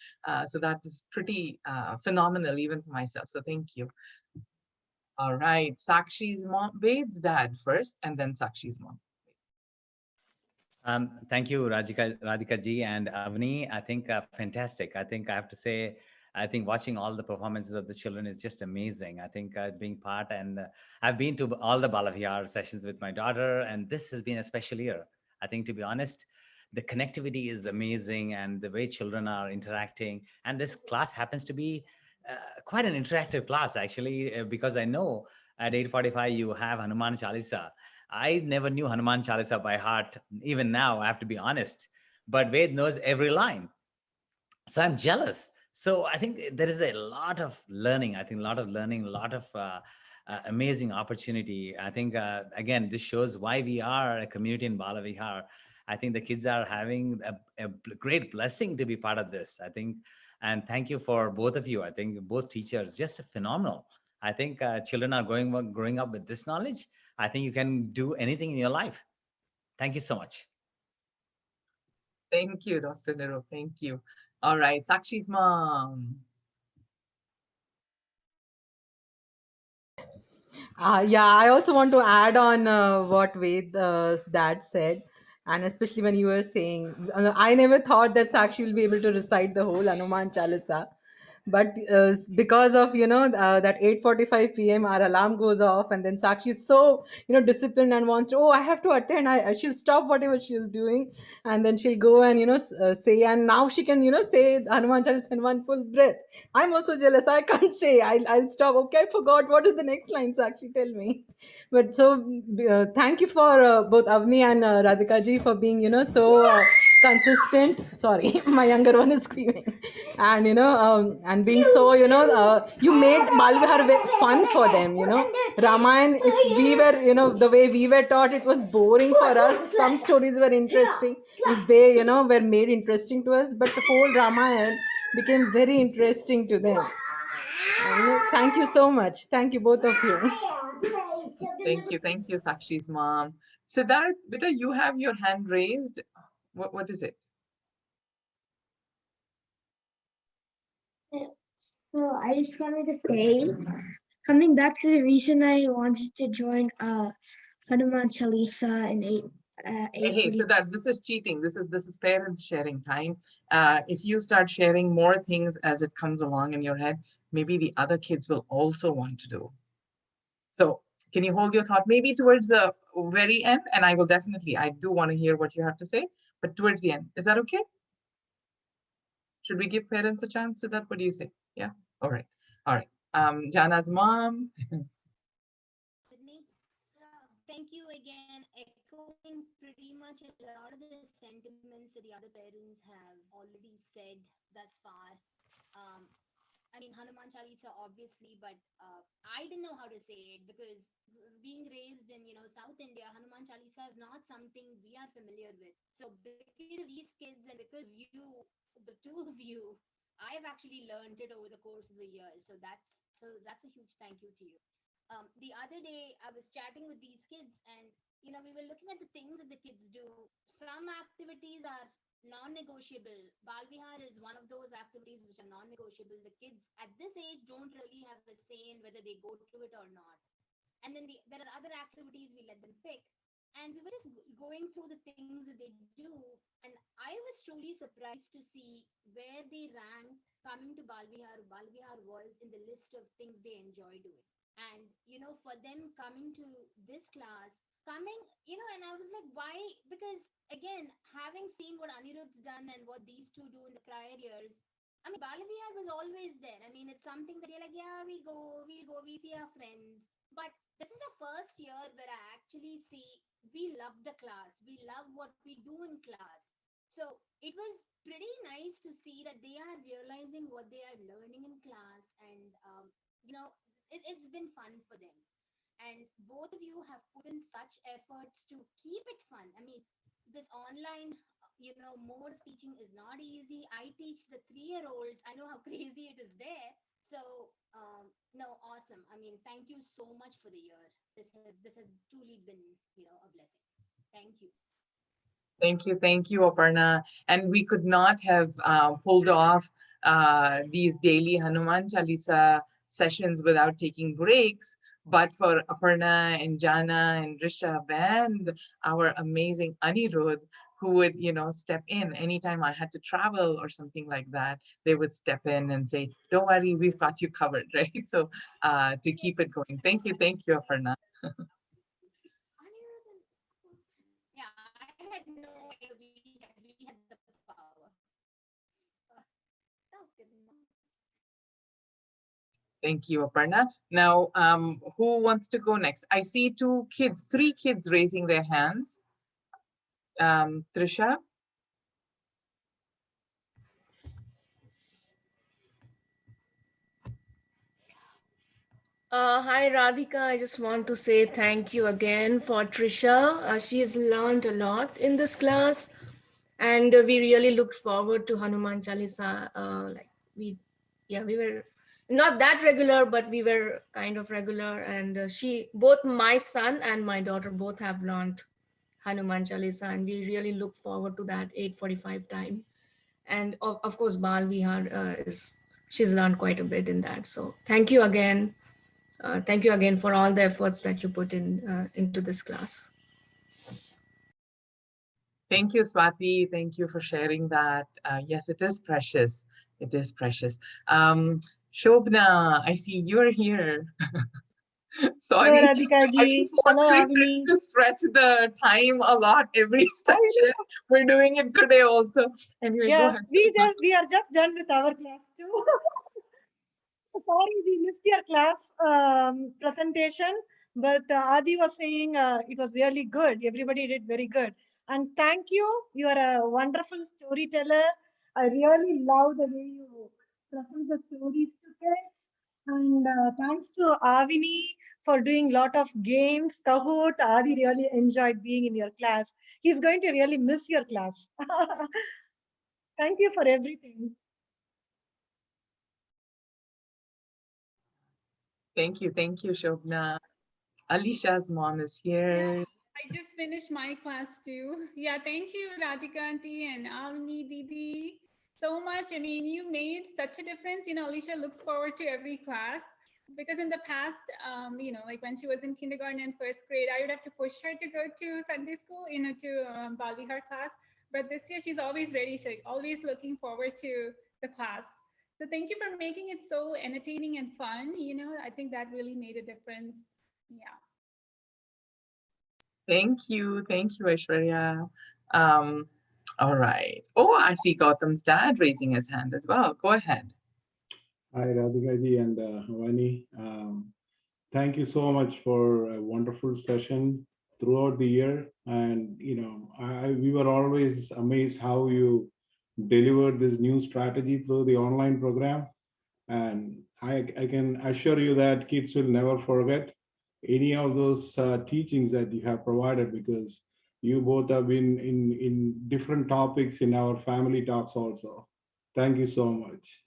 So that is pretty phenomenal, even for myself. So thank you. All right, Sakshi's mom, Ved's dad first, and then Sakshi's mom. Thank you, Radhika ji and Avni. I think fantastic. I think I have to say, I think watching all the performances of the children is just amazing. I think being part, and I've been to all the Bala Vihar sessions with my daughter, and this has been a special year. I think, to be honest, the connectivity is amazing, and the way children are interacting. And this class happens to be quite an interactive class, actually, because I know at 8:45 you have Hanuman Chalisa. I never knew Hanuman Chalisa by heart. Even now, I have to be honest. But Ved knows every line. So I'm jealous. So I think there is a lot of learning. I think a lot of learning, a lot of amazing opportunity. I think, again, this shows why we are a community in Bala Vihar. I think the kids are having a great blessing to be part of this. I think, and thank you for both of you. I think both teachers, just phenomenal. I think children are growing up with this knowledge. I think you can do anything in your life. Thank you so much. Thank you, Dr. Nero. Thank you. All right, Sakshi's mom. Yeah, I also want to add on what Ved's dad said. And especially when you were saying, I never thought that Sakshi will be able to recite the whole Hanuman Chalisa. But because of, that 8:45 p.m., our alarm goes off. And then Sakshi is so, disciplined and wants to, oh, I have to attend. She'll stop whatever she's doing. And then she'll go and, say. And now she can, say Hanuman Chalisa in one full breath. I'm also jealous. I can't say. I'll stop. Okay, I forgot. What is the next line, Sakshi? Tell me. But so thank you for both Avni and Radhika ji for being, so consistent. Sorry, my younger one is screaming. And, and being so, you made Balvihar fun for them, Ramayana, if we were, the way we were taught, it was boring for us. Some stories were interesting. If they, were made interesting to us. But the whole Ramayana became very interesting to them. Thank you so much. Thank you, both of you. Thank you, Sakshi's mom. Siddharth, beta, you have your hand raised. What is it? So I just wanted to say, coming back to the reason I wanted to join Hanuman Chalisa in Hey, Siddharth, this is cheating. This is parents sharing time. If you start sharing more things as it comes along in your head, maybe the other kids will also want to do. So can you hold your thought maybe towards the very end? And I do want to hear what you have to say, but towards the end. Is that okay? Should we give parents a chance? Siddharth, what do you say? Yeah? All right. Jana's mom. Thank you again. Echoing pretty much a lot of the sentiments that the other parents have already said thus far. I mean, Hanuman Chalisa, obviously, but I didn't know how to say it because being raised in, South India, Hanuman Chalisa is not something we are familiar with. So because of these kids and because of you, the two of you, I've actually learned it over the course of the year. So that's a huge thank you to you. The other day I was chatting with these kids and we were looking at the things that the kids do. Some activities are non-negotiable. Balvihar is one of those activities which are non-negotiable. The kids at this age don't really have a say in whether they go to it or not. And then there are other activities we let them pick. And we were just going through the things that they do. And I was truly surprised to see where they ranked coming to Balvihar. Balvihar was in the list of things they enjoy doing. And for them coming to this class, and I was like, why? Because again, having seen what Anirudh's done and what these two do in the prior years, I mean, Bala Vihar was always there. I mean, it's something that they're like, yeah, we'll go, we see our friends. But this is the first year where I actually see we love the class, we love what we do in class. So it was pretty nice to see that they are realizing what they are learning in class, and it's been fun for them. And both of you have put in such efforts to keep it fun. I mean, this online mode of teaching is not easy. I teach the 3-year-olds. I know how crazy it is there. So no, awesome. I mean, thank you so much for the year. This has truly been a blessing. Thank you. Thank you, Aparna. And we could not have pulled off these daily Hanuman Chalisa sessions without taking breaks. But for Aparna and Jana and Rishabh and our amazing Anirudh, who would, step in anytime I had to travel or something like that, they would step in and say, don't worry, we've got you covered, right? So to keep it going. Thank you, Aparna. Yeah, I had no idea we had the power. That was good enough. Thank you, Aparna. Now, who wants to go next? I see three kids raising their hands. Trisha? Hi Radhika, I just want to say thank you again for Trisha. She has learned a lot in this class, and we really looked forward to Hanuman Chalisa. We were not that regular, but we were kind of regular. And both my son and my daughter both have learned Hanuman Chalisa, and we really look forward to that 8:45 time. And of course, Bal Vihar she's learned quite a bit in that. So thank you again. Thank you again for all the efforts that you put into this class. Thank you, Swati. Thank you for sharing that. Yes, it is precious. It is precious. Shobna, I see you're here. Sorry, Hello, Radhika I just ji. want Hello, to Avni. stretch the time a lot every session. We're doing it today also. Anyway, go Yeah, ahead. we are just done with our class too. Sorry, we missed your class presentation, but Adi was saying it was really good. Everybody did very good. And thank you. You are a wonderful storyteller. I really love the way you present the stories to kids. And thanks to Avini for doing lot of games. Kahoot, Adi really enjoyed being in your class. He's going to really miss your class. Thank you for everything. Thank you, Shobna. Alisha's mom is here. I just finished my class too. Yeah, thank you, Radhika auntie and Avni Didi, so much. I mean, you made such a difference. Alicia looks forward to every class because in the past, like when she was in kindergarten and first grade, I would have to push her to go to Sunday school, to Bal Vihar class. But this year, she's always ready. She's always looking forward to the class. So thank you for making it so entertaining and fun. I think that really made a difference. Yeah. Thank you, Aishwarya. All right. Oh, I see Gautam's dad raising his hand as well. Go ahead. Hi, Radhika ji and Havani. Thank you so much for a wonderful session throughout the year. And, we were always amazed how you delivered this new strategy through the online program. And I can assure you that kids will never forget any of those teachings that you have provided, because you both have been in different topics in our family talks also. Thank you so much.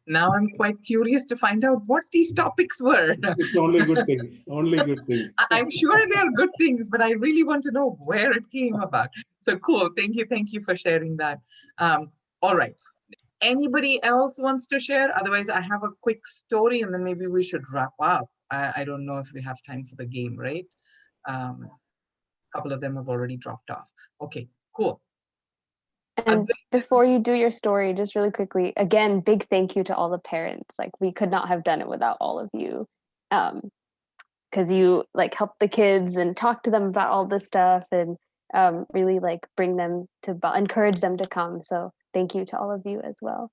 Now I'm quite curious to find out what these topics were. It's only good things. Only good things. I'm sure they are good things, but I really want to know where it came about. So cool. Thank you for sharing that. All right. Anybody else wants to share? Otherwise, I have a quick story and then maybe we should wrap up. I don't know if we have time for the game, right? A couple of them have already dropped off. Okay, cool. And before you do your story, just really quickly, again, big thank you to all the parents. Like we could not have done it without all of you. Because you like help the kids and talk to them about all this stuff and really like bring them to encourage them to come. So thank you to all of you as well.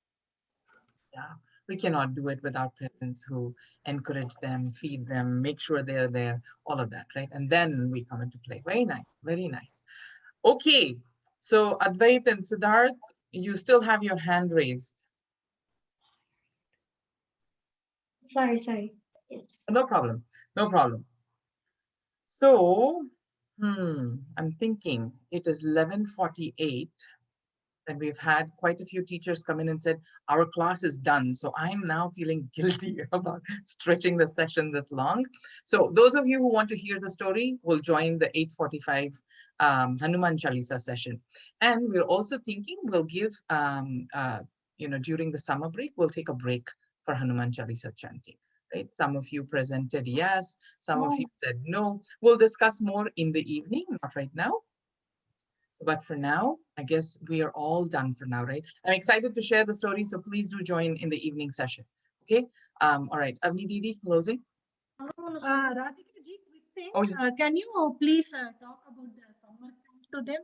Yeah, we cannot do it without parents who encourage them, feed them, make sure they're there, all of that, right? And then we come into play. Very nice, very nice. Okay, so Advait and Siddharth, you still have your hand raised. Sorry. Yes. No problem, no problem. So, I'm thinking it is 11:48. And we've had quite a few teachers come in and said, our class is done. So I'm now feeling guilty about stretching the session this long. So those of you who want to hear the story will join the 8:45 Hanuman Chalisa session. And we're also thinking we'll give, during the summer break, we'll take a break for Hanuman Chalisa chanting. Right? Some of you presented yes, some of you said no. We'll discuss more in the evening, not right now. But for now, I guess we are all done for now, right? I'm excited to share the story, so please do join in the evening session. Okay. All right. Avni Didi, closing. Radhika ji, quick thing. Oh, yeah. Can you please talk about the summer camp to them?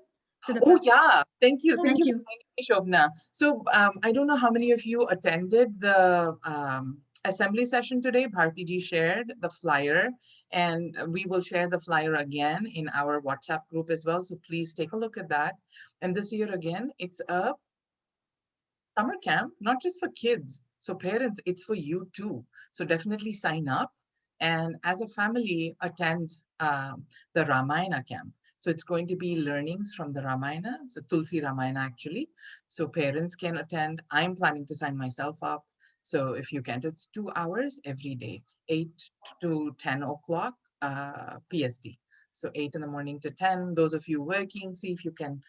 Oh, yeah. Thank you. Thank you. For reminding me, Shobna. So I don't know how many of you attended the assembly session today. Bharti ji shared the flyer, and we will share the flyer again in our WhatsApp group as well. So please take a look at that. And this year again, it's a summer camp, not just for kids. So parents, it's for you too. So definitely sign up and as a family attend the Ramayana camp. So it's going to be learnings from the Ramayana, so Tulsi Ramayana actually. So parents can attend. I'm planning to sign myself up. So if you can, it's 2 hours every day, 8 to 10 o'clock PST. So 8 in the morning to 10. Those of you working, see if you can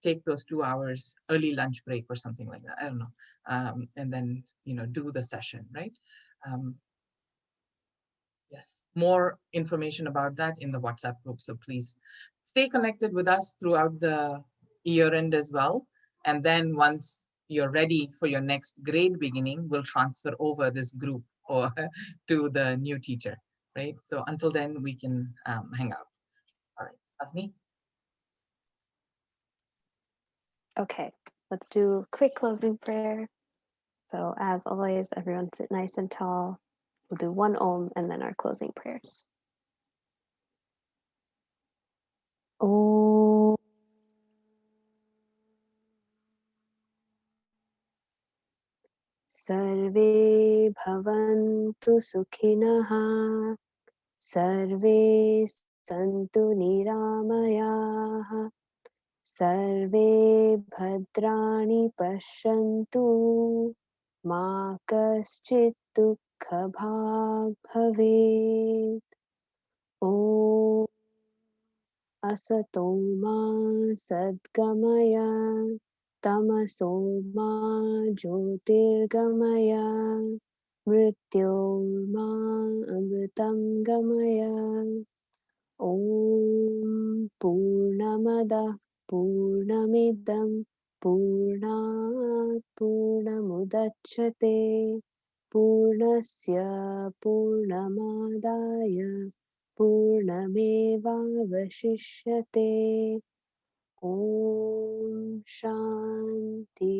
take those 2 hours early lunch break or something like that. I don't know. And then, do the session, right? Yes, more information about that in the WhatsApp group. So please stay connected with us throughout the year end as well. And then once you're ready for your next grade beginning, we'll transfer over this group or to the new teacher, right? So until then, we can hang out. All right, Avni? Okay, let's do a quick closing prayer. So as always, everyone sit nice and tall. We'll do one Om and then our closing prayers. Om. Sarve bhavantu sukhinah. Sarve santu niramayah. Sarve bhadrani pashyantu. Ma kaschit dukha bhag bhavet. Om asato ma sadgamaya. Tamaso ma jyotirgamaya. Mrityorma amritam gamaya. Om Purnamada Purnamidam Purnat Purnamudachyate Purnasya Purnamadaya Purnamevavashishyate. Om Shanti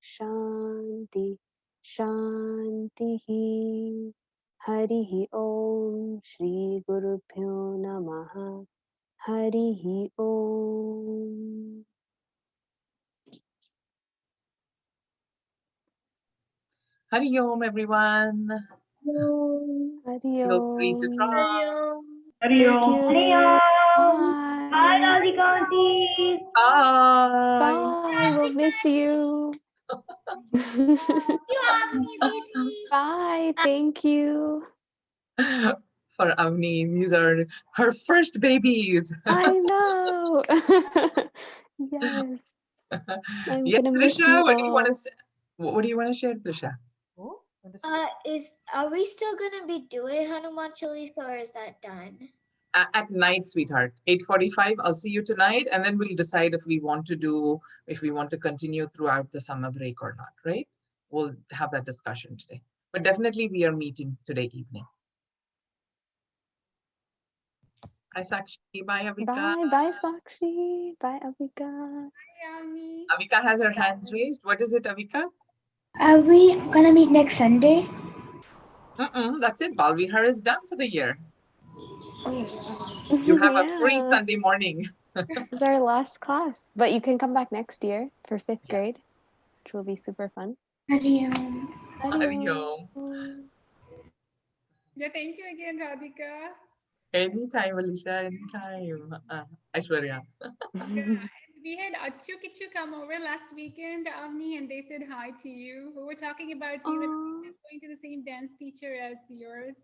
Shanti Shanti. Harihi Om Shri Guru Pyo Namaha. Harihi Om. Hari Om, everyone. Hari Feel free to Om. talk. Thank you. Bye, Radhika auntie. Bye. Bye. We'll miss you. Bye. Thank you. For Avni, these are her first babies. I know. Yes. I'm Yes, gonna miss Trisha, you what do you want all. to say? What do you want to share, Trisha? Are we still gonna be doing Hanuman Chalisa or is that done? At night, sweetheart. 8:45. I'll see you tonight, and then we'll decide if we want to continue throughout the summer break or not. Right? We'll have that discussion today. But definitely, we are meeting today evening. Bye, Sakshi. Bye, Avika. Bye, Sakshi. Bye, Avika. Avika has her hands raised. What is it, Avika? Are we gonna meet next Sunday? That's it. Bal Vihar is done for the year. You have a free Yeah. Sunday morning. It's our last class, but you can come back next year for 5th grade, which will be super fun. Hari Om. Hari Om. Yeah, thank you again, Radhika. Anytime, Alicia. Anytime. Aishwarya. We had Achu Kichu come over last weekend, Avni, and they said hi to you. We were talking about you and going to the same dance teacher as yours.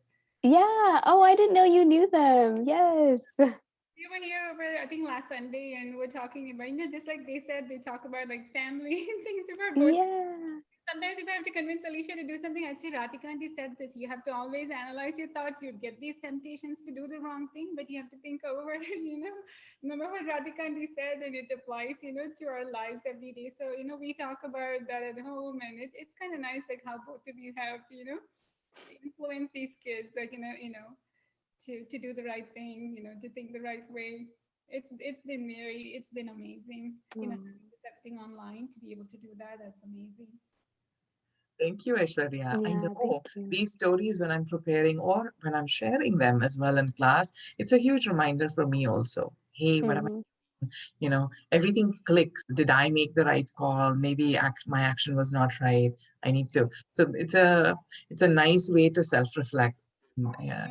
Yeah. Oh, I didn't know you knew them. Yes. They were here over, I think, last Sunday, and we're talking about, just like they said, they talk about like family and things about both. Yeah. Sometimes if I have to convince Alicia to do something, I'd say, Radhika aunty said this. You have to always analyze your thoughts. You'd get these temptations to do the wrong thing, but you have to think over it, Remember what Radhika aunty said, and it applies, to our lives every day. So, we talk about that at home, and it's kind of nice, like how both of you have, influence these kids, like, to do the right thing, to think the right way. It's been amazing, everything online, to be able to do that. That's amazing. Thank you, Aishwarya. I Yeah, know these stories when I'm preparing or when I'm sharing them as well in class, it's a huge reminder for me also. Hey, what am I? Everything clicks. Did I make the right call? Maybe my action was not right. I need to. So it's a nice way to self-reflect. Yeah.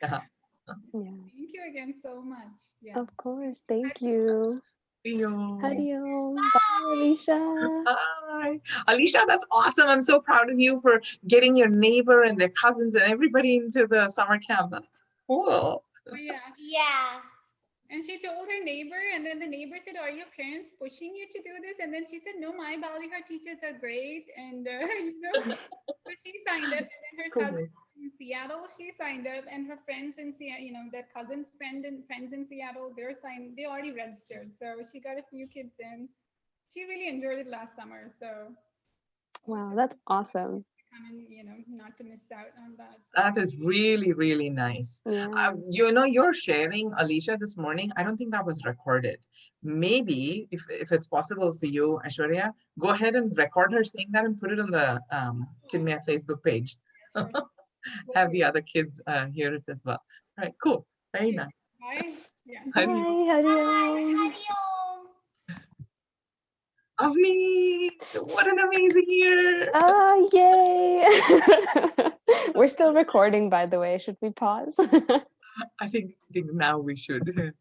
Thank you again so much. Yeah. Of course. Thank you. Hari Om. Bye, Alicia. Bye. Alicia, that's awesome. I'm so proud of you for getting your neighbor and their cousins and everybody into the summer camp. That's cool. Oh, yeah. Yeah. And she told her neighbor, and then the neighbor said, "Are your parents pushing you to do this?" And then she said, "No, my Bala Vihar teachers are great." And, so she signed up, and then her cousin in Seattle, she signed up, and her friends in Seattle, their cousins, friends in Seattle, they already registered. So she got a few kids in. She really enjoyed it last summer. So wow, that's awesome. Not to miss out on that. So. That is really, really nice. Yeah. You're sharing, Alicia, this morning. I don't think that was recorded. Maybe if it's possible for you, Aishwarya, go ahead and record her saying that and put it on the Chinmaya Facebook page. Have the other kids hear it as well. All right, cool. Very nice. Bye. Yeah. Bye, Hari Om. Avni, what an amazing year. Oh, yay. We're still recording, by the way. Should we pause? I think now we should.